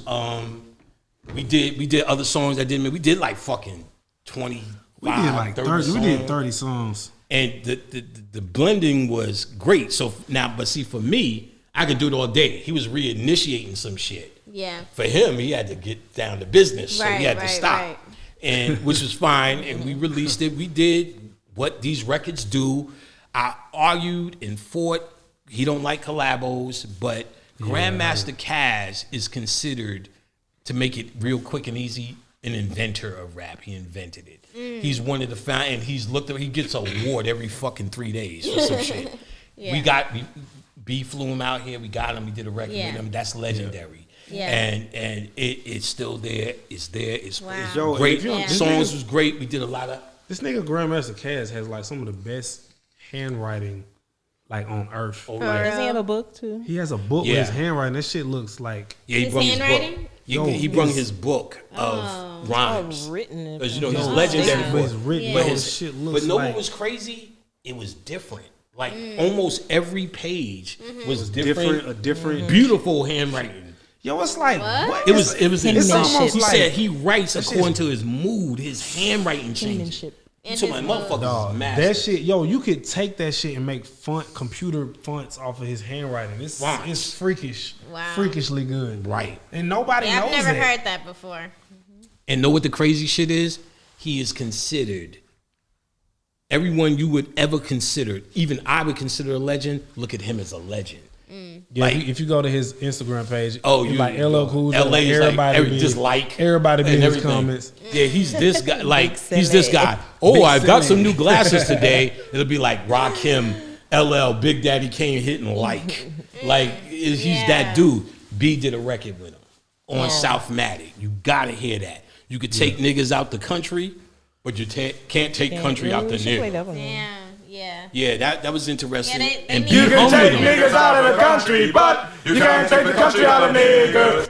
We did other songs that didn't. We did like fucking 25, We did like 30 30. songs. We did 30 songs. And the blending was great. So now, but see, for me, I could do it all day. He was reinitiating some shit. Yeah. For him, he had to get down to business, so he had to stop. Right. And which was fine. And we released it. We did what these records do. I argued and fought. He don't like collabos, but Grandmaster Caz is considered, to make it real quick and easy, an inventor of rap. He invented it. He's one of the and he's looked at. He gets an award every fucking 3 days for some shit. B flew him out here. We got him. We did a record with him. That's legendary. Yeah. And it's still there. It's there. It's great. Songs was great. We did a lot of. This nigga Grandmaster Caz has like some of the best handwriting like on earth. Does he have a book too? He has a book with his handwriting. That shit looks like he brought his book. He brought his book of rhymes. Written. Because he's legendary. But it's written. But his shit looks. But know what was crazy? It was different. Like almost every page was different. A different, beautiful handwriting. Yo, it's like what? It was. It's almost. He like, said he writes according to his mood. His handwriting changes. So my motherfuckers is mad. That shit, yo, you could take that shit and make computer fonts off of his handwriting. It's freakish, freakishly good, right? And nobody knows that. I've never heard that before. And know what the crazy shit is? He is considered. Everyone you would ever consider, even I would consider a legend. Look at him as a legend. Yeah, like, if you go to his Instagram page, you like LL Cool J, everybody everybody be in his comments. Yeah, he's this guy. Like he's this guy. Oh, I got some new glasses today. It'll be like Rakim, LL, Big Daddy Kane hitting like he's that dude. B did a record with him on Southmatic. You gotta hear that. You could take niggas out the country, but you can't take country out the nigga. Yeah, that was interesting. And you can take niggas out of the country, but you can't take the country out of niggas.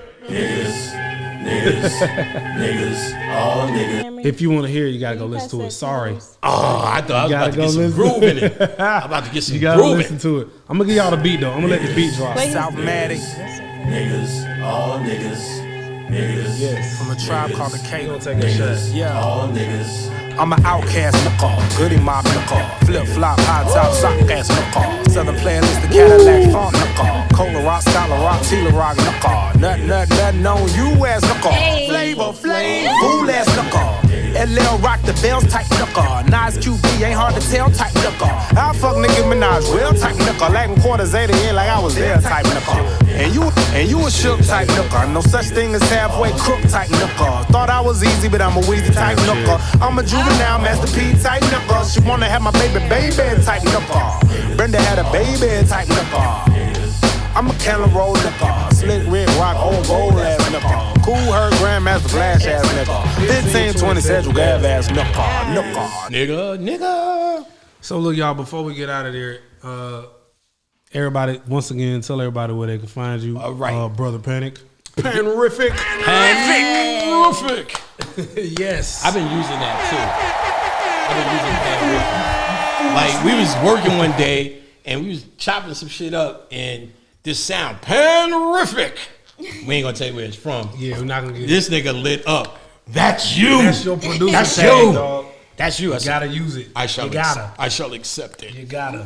Niggas, all niggas. If you want to hear it, you gotta go listen to it. Sorry. Oh, I thought I was about to get some groove in it. I'm about to get some groove in it. You gotta listen to it. I'm gonna give y'all the beat though. I'm gonna let the beat drop. Southmatic. Niggas, all niggas. Yes. From a tribe called the K. Gonna take a shot. Yeah. All niggas. I'm an outcast nigga, goody mob nigga, flip flop, high top, sock ass nigga, Southern playlist, the Cadillac funk nigga, Cola Rock, Scholar Rock, Tila Rock nigga, nut on you ass nigga, Flavor Flav, fool ass nigga. LL rock the bells type nigga, Nas QB ain't hard to tell type nigga. I fuck nigga Minaj well type nigga, Latin quarters 80 in like I was there type nigga. And you a shook type nigga, no such thing as halfway crook type nigga. Thought I was easy, but I'm a Weezy type nigga. I'm a juvenile Master P type nigga. She wanna have my baby type nigga. Brenda had a baby type nigga. I'm a Cannon Roll nigga, slick red rock, old gold ass nigga. Cool Herc Grandmaster Flash ass nigga. 1520 Central Gab ass nigga. Nigga. So look, y'all, before we get out of there, everybody, once again, tell everybody where they can find you. All right. Brother Panic. Panrific. Yes. I've been using that too. Like we was working one day and we was chopping some shit up and this sound Panrific. We ain't gonna tell you where it's from. Yeah, we're not gonna get this nigga lit up. That's you. That's your producer. That's tag, you. Dog. That's you. You gotta use it. I shall accept it. You gotta.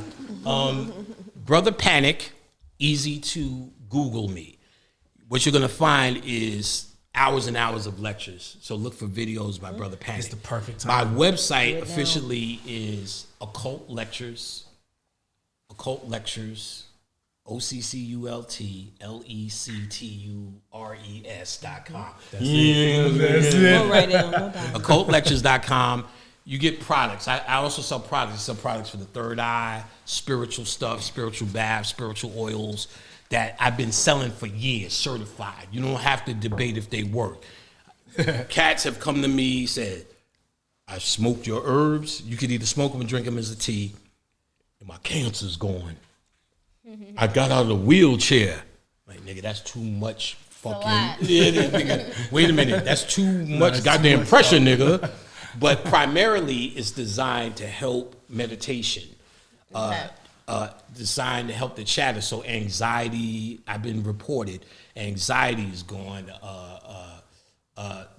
Brother Panic, easy to Google me. What you're gonna find is hours and hours of lectures. So look for videos by Brother Panic. It's the perfect time. My website officially is Occult Lectures, OCCULTLECTURES.com. OccultLectures.com. You get products. I also sell products. I sell products for the third eye, spiritual stuff, spiritual baths, spiritual oils that I've been selling for years, certified. You don't have to debate if they work. Cats have come to me, said, I smoked your herbs. You could either smoke them or drink them as a tea. And my cancer's gone. I got out of the wheelchair. Like, nigga, that's too much fucking. Yeah, nigga, wait a minute. That's too much goddamn pressure, nigga. But primarily, it's designed to help meditation. Designed to help the chatter. So anxiety, I've been reported, anxiety is gone.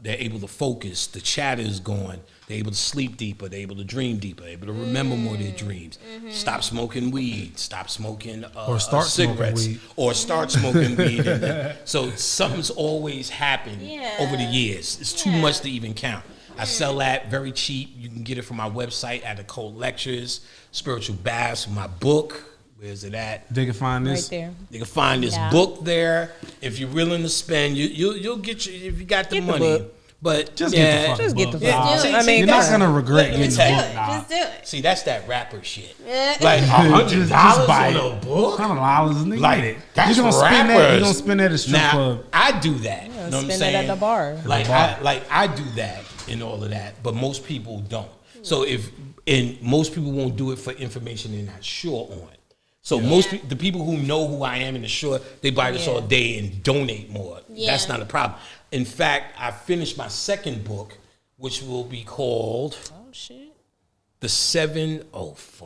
they're able to focus. The chatter is gone. They're able to sleep deeper. They're able to dream deeper. They're able to remember more of their dreams. Stop smoking weed. Stop smoking Or start cigarettes. smoking weed. Or start smoking weed. So something's always happened over the years. It's too much to even count. I sell that very cheap. You can get it from my website at Occult Lectures, Spiritual Baths, my book. Where's it at? They can find this. Right there. You can find this book there. If you're willing to spend, you'll get you if you got the Get the money. book. But Just yeah, get the Just get the book. fuck. See, I mean, You're not gonna regret Let me getting the tell you. book. Nah. Just do it. See, that's that rapper shit. Yeah. Like $100 buy on it. a book. $100, nigga. Like that's you gonna spend that? rappers. You gonna spend that at strip Now, club? I do that. You know what I'm spend it saying? at the bar. Like I do that and all of that, but most people don't. So most people won't do it for information they're not sure on. So the people who know who I am and are sure, they buy this all day and donate more. Yeah. That's not a problem. In fact, I finished my second book, which will be called Oh shit. The Seven Powers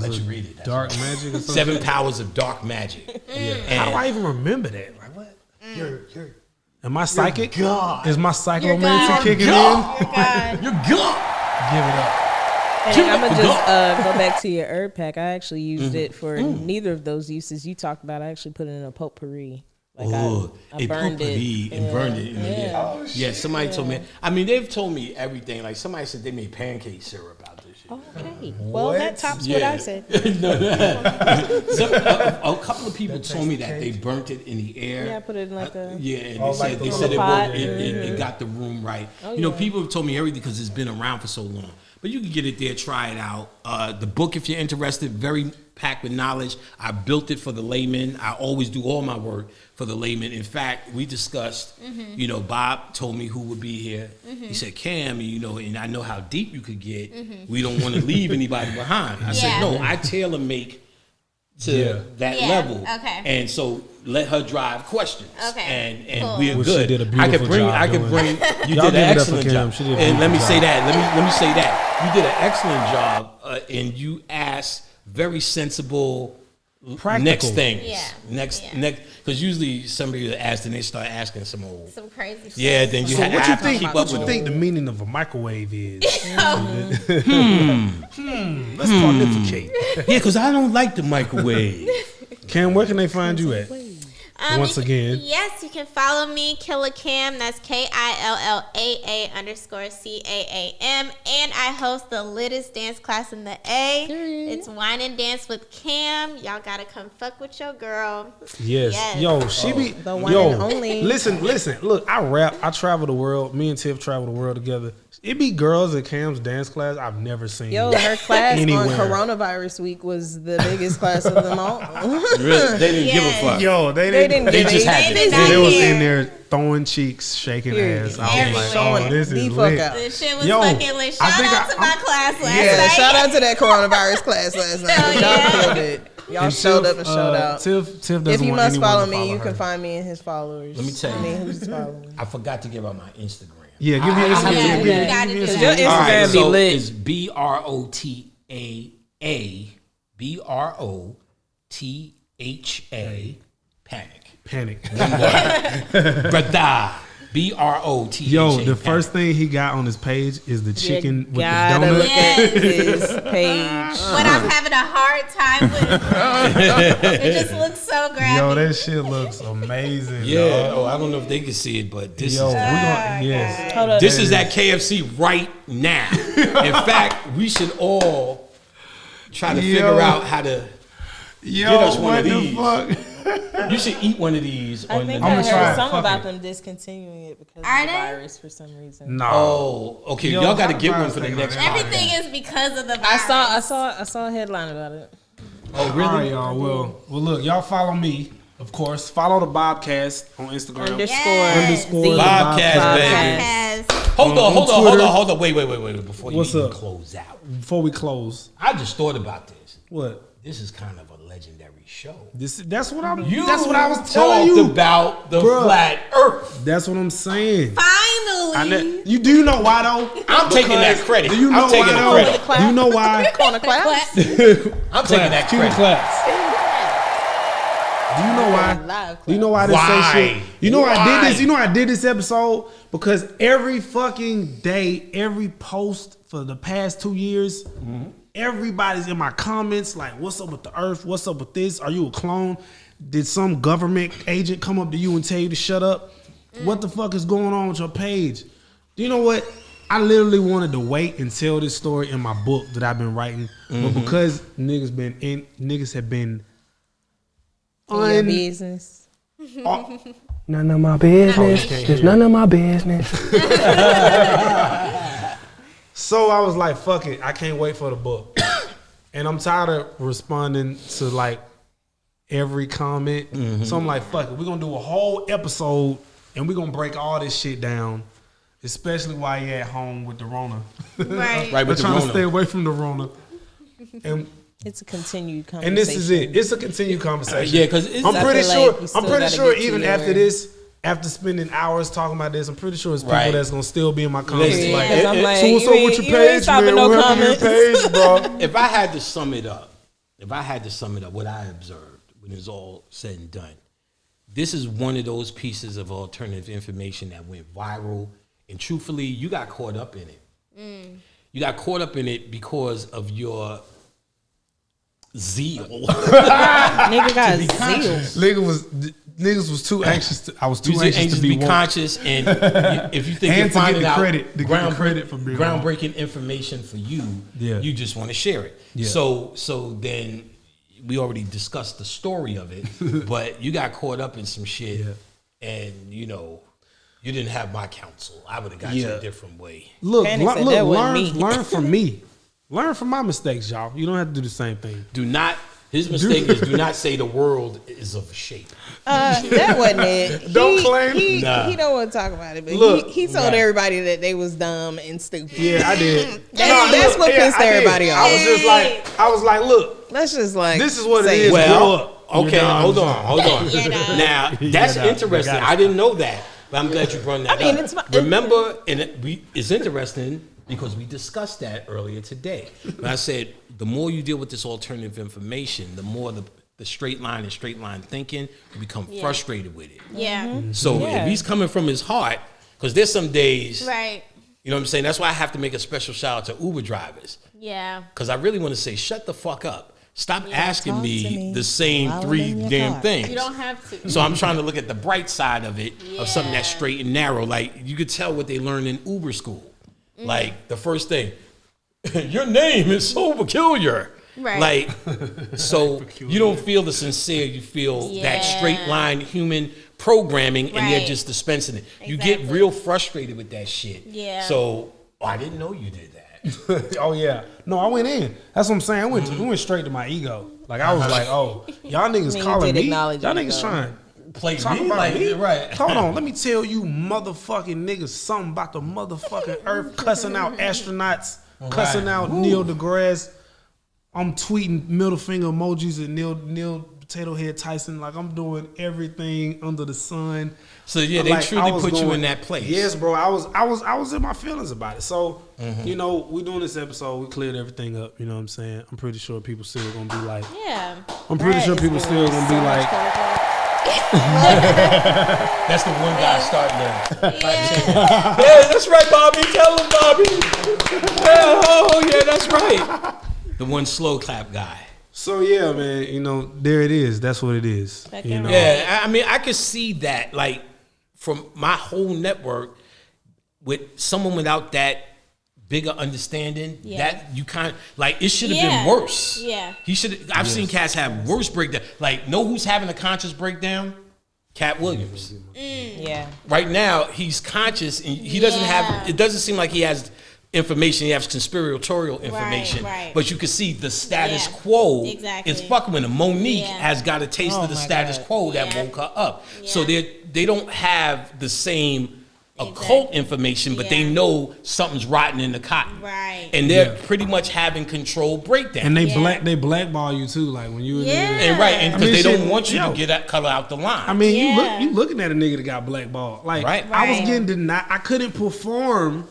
let you of read it. That's dark right. magic or something. 7 Powers of Dark Magic. How do I even remember that? Like what? Am I psychic? God. Is my God. psychomancy kicking God. in? God. You're good. Give it up. And I'm gonna just go back to your herb pack. I actually used it for neither of those uses you talked about. I actually put it in a potpourri. Like I burned it and burned it in the air. Oh, Yeah, somebody told me. I mean, they've told me everything. Like somebody said they made pancake syrup out this shit. Okay. Well, that tops what I said. A couple of people told me that they burnt it in the air. Yeah, I put it in like a. Yeah, and like they the said pot. it got the room right. Oh, you know, yeah. people have told me everything because it's been around for so long. But you can get it there, try it out. The book, if you're interested, very packed with knowledge. I built it for the layman. I always do all my work for the layman. In fact, we discussed, you know, Bob told me who would be here. He said, Cam, you know, and I know how deep you could get. We don't want to leave anybody behind. I said, no, I tailor make to that level. Okay. And so let her drive questions. Okay. And Cool. we're Which she good. did a beautiful job I could doing. bring you Y'all did give an it up for excellent Kim. job. She did a And let me beautiful say job. that. Let me say that. You did an excellent job and you asked very sensible Practical. next things. Yeah. Next because usually somebody asks and they start asking some old Some crazy shit. yeah, then you So have what you to think? keep What up you with think them. the meaning of a microwave is? Let's pontificate. Yeah, because I don't like the microwave. Cam, where can they find you at? Once you again. Yes, you can follow me, Killer Cam. That's KILLAA_CAAM. And I host the littest dance class in the A. It's Wine and Dance with Cam. Y'all gotta come fuck with your girl. Yes. Yes. Yo, she be The one yo. and only. Listen. Look, I rap. I travel the world. Me and Tiff travel the world together. It be girls at Cam's dance class I've never seen. Yo, her class Anywhere. on Coronavirus Week was the biggest class of them all. Really? They didn't give a Yes. fuck. Yo, they They didn't. didn't They give just a- had They to. did not They was care. in there throwing cheeks, shaking Period. ass. I was like, Everywhere. oh, this The is fuck lit. out. This shit was Yo, fucking lit. I Shout think out to my class last Yeah, night. shout out to that coronavirus class last night. Hell Y'all yeah. killed it. Y'all And showed Tiff, up and showed out. Tiff doesn't If you want must anyone follow to me, you her. can find me and his followers. Let me tell you. I mean, who's following? I forgot to give out my Instagram. Yeah, give me I- this. I- Yeah, Give you me gotta do this. Your that. Instagram All right, be so lit. it's BROTHA Panic. Brotha BROTHA. Yo, the Panic. first thing he got on his page is the chicken with the gotta donut. look at his page. But I'm having a hard time with it. It just looks so graphic. Yo, that shit looks amazing. Yeah. dog. Oh, I don't know if they can see it, but this Yo, we is gonna yes. Hold up. this is at KFC right now. In fact, we should all try to figure out how to. Yo, Get us one what of the these. fuck? You should eat one of these. I on think the I I'ma heard try it. something Fuck about it. them discontinuing it because Are of the they? virus for some reason. No. Oh, okay. Yo, Y'all got to how get the one for the virus next thing on podcast. Everything is because of the I virus. saw a headline about it. Oh, All really? right, y'all. Well, look, y'all follow me, of course. Follow the BoBCast on Instagram. Underscore the BoBCast, baby. Podcast. Hold on. Twitter. Wait. Before What's you even up? close out. Before we close, I just thought about this. what? This is kind of a legendary show. That's what I'm. You That's what I was telling talked you. about the Bruh. flat Earth. That's what I'm saying. Finally. You do know why though? I'm taking that credit. Do you know I'm taking why the though? credit. Do you know why? Corner class. I'm taking that Cue the credit. claps. Do you know why? Do you know why they say shit? You know why I did this? You know why I did this episode? Because every fucking day, every post for the past 2 years, everybody's in my comments like, what's up with the earth? What's up with this? Are you a clone? Did some government agent come up to you and tell you to shut up? What the fuck is going on with your page? Do you know what? I literally wanted to wait and tell this story in my book that I've been writing, but because niggas have been your business. None of my business. Just none of my business. So I was like, fuck it. I can't wait for the book. And I'm tired of responding to like every comment. So I'm like, fuck it. We're going to do a whole episode and we're going to break all this shit down, especially while you're at home with the Rona. Right. Right, We're with the trying to Rona. stay away from the Rona. And It's a continued conversation. And this is it. It's a continued conversation. Yeah, because I'm pretty feel like sure. we still I'm pretty gotta sure get to even your- after this, after spending hours talking about this, I'm pretty sure it's people Right. that's gonna still be in my comments. Listen, Like, Because I'm like, so what's you up ain't- with your you ain't page, stopping man? no What happened to your comments. page, bro? If I had to sum it up, what I observed when it's all said and done, this is one of those pieces of alternative information that went viral, and truthfully, you got caught up in it. You got caught up in it because of your zeal. Nigga got zeal. Niggas was too anxious. I was too You anxious to be woke. conscious, and if you think And you're to get finding the out credit- to get the credit for being groundbreaking information for you, Yeah. you just want to share it. Yeah. So then we already discussed the story of it, but you got caught up in some shit, and you didn't have my counsel. I would have got you a different way. Look, Panic said that wasn't me. learn from me. Learn from my mistakes, y'all. You don't have to do the same thing. Do not. His mistake is do not say the world is of shape. That wasn't it. Don't claim- He Nah. he don't want to talk about it, but Look, he told everybody that they was dumb and stupid. Yeah, I did. That's what pissed I did. everybody off. I was like, look, Let's just like this is what it say is. Grow Well, up. okay, You know, hold on. Now that's Yeah, interesting. you got it. I didn't know that, but I'm glad you brought that I mean, up. it's fine. Remember, it's interesting because we discussed that earlier today. But I said the more you deal with this alternative information, the more the straight line and straight line thinking, you become frustrated with it. Yeah. So Yeah. if he's coming from his heart, because there's some days, Right. you know what I'm saying? That's why I have to make a special shout out to Uber drivers. Yeah. Because I really want to say, shut the fuck up. Stop asking talk to me me the same while I'm three in your damn car. things. You don't have to. So I'm trying to look at the bright side of it, of something that's Yeah. straight and narrow. Like you could tell what they learned in Uber school. Like the first thing, your name is so peculiar. Right. Like, so you don't feel the sincere, you feel that straight line human programming, and they're Right. just dispensing it. You get Exactly. real frustrated with that shit. Yeah. So I didn't know you did that. Oh yeah. No, I went in. That's what I'm saying. I went straight to my ego. Like I was like, oh, y'all niggas You calling did me. Y'all acknowledge your niggas ego. trying to Play talk me about like me. right. Hold on, let me tell you, motherfucking niggas, something about the motherfucking earth, cussing out astronauts, cussing out Neil deGrasse. I'm tweeting middle finger emojis at Neil Potato Head Tyson. Like I'm doing everything under the sun. So yeah, they Like, truly I was put you going- in that place. Yes, bro. I was in my feelings about it. So you know, we doing this episode. We cleared everything up. You know what I'm saying? I'm pretty sure people still gonna be like. Yeah. I'm pretty sure people still gonna be like. That's the one guy starting there. Yeah, that's right, Bobby. Tell him, Bobby. Yeah, that's right. The one slow clap guy. So yeah, man. You know, there it is. That's what it is. You know? Yeah, I mean, I could see that, like, from my whole network, with someone without that bigger understanding, that you kind of, like, it should have been worse. Yeah. He should. I've seen cats have worse breakdown. Like, know who's having a conscious breakdown? Cat Williams. Yeah. Right now, he's conscious, and he doesn't have. It doesn't seem like he has information. He has conspiratorial information, right. but you can see the status Yeah, quo exactly. is fucking with him. Monique Yeah. has got a taste of the my status God. quo that Yeah. woke her up. Yeah. So they don't have the same occult information, but they Yeah. know something's rotten in the cotton. Right. And they're pretty much having controlled breakdown. And they Yeah. blackball you too. Like when you. Yeah. And right, and I because mean, they shit, don't want you yo. to get that color out the line. I mean, Yeah. you looking at a nigga that got blackballed. Like Right. I was Right. getting denied. I couldn't perform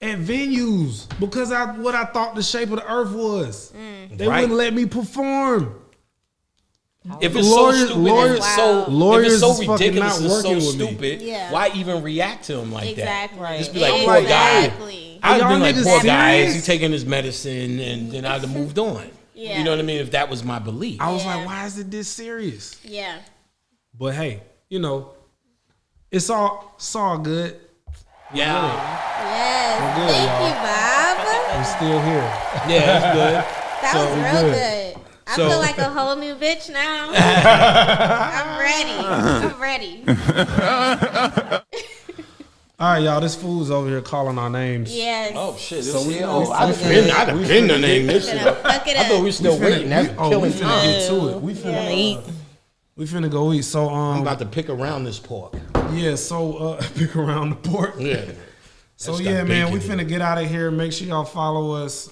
at venues because what I thought the shape of the earth was. They Right. wouldn't let me perform. If it's Lawyers- so stupid, lawyers- if it's so, lawyers if it's so is fucking ridiculous not and so working with me. stupid, Yeah. why even react to him like Exactly. that? Right. Just be like, poor guy. Exactly. I'd Y'all been like, niggas poor guy, serious? is he taking his medicine? And then I'd have moved on. Yeah. You know what I mean? If that was my belief. I was Yeah. like, why is it this serious? Yeah. But hey, you know, it's all good. Yeah. Yes. We're good, Thank y'all. you, Bob. We're still here. Yeah, that's good. That So was we real good. good. I So- feel like a whole new bitch now. I'm ready. All right, y'all. This fool's over here calling our names. Yes. Oh shit! So we- I'd have been to name this shit. Finna fuck it I thought we up. were still waiting. That's we killing finna time. get to it. We finna go eat. So I'm about to pick around this pork. yeah. So pick around the pork. Yeah. So That's yeah, got man, we bacon in finna get out of here. Make sure y'all follow us,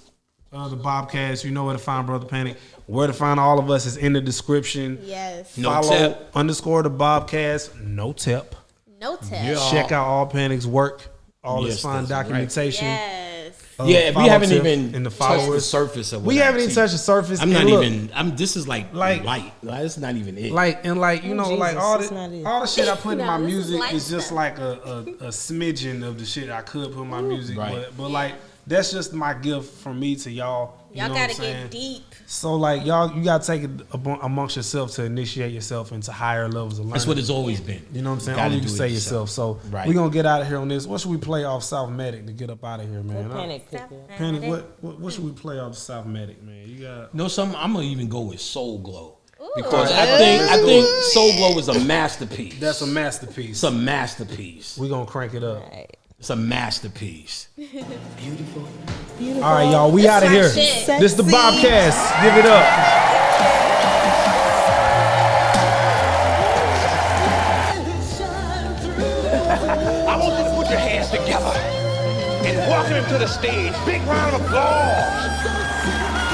the BoBCast. You know where to find Brotha Panic. Where to find all of us is in the description. Yes. No Follow tip. _the BoBCast. No tip. No tip. Yeah. Check out all Panic's work. All Yes, his fine that's right. documentation. Yes. Yeah, if we follow haven't Tiff even and the touched the followers. surface of what We I haven't even see. touched the surface. I'm and not look, even. This is like light. Like it's not even it. you know, Jesus, like all it's not the it. all the shit I put in my No, this is music light is just stuff. like a smidgen of the shit I could put in my music. Right. But like that's just my gift from me to y'all. You Y'all know gotta what I'm saying? get deep. So like y'all, you gotta take it amongst yourself to initiate yourself into higher levels of learning. That's what it's always been. You know what I'm saying? Gotta Only you do can it say yourself. So Right. we gonna get out of here on this. What should we play off South Medic to get up out of here, man? Panic picked it. Panic. What should we play off South Medic, man? You got. No, I'm gonna even go with Soul Glow Ooh. because I think Soul Glow is a masterpiece. That's a masterpiece. It's a masterpiece. We gonna crank it up. It's a masterpiece. Beautiful. All right, y'all. We out of my here. shit. This the BoBCast. Give it up. I want you to put your hands together and welcome him to the stage. Big round of applause.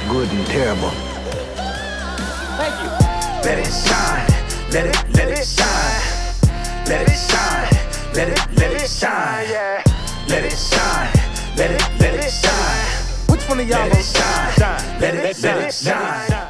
Good and terrible. Thank you. Let it shine, let it shine, let it shine, let it shine, let it shine, let it shine, Which one of y'all let it shine, let it shine.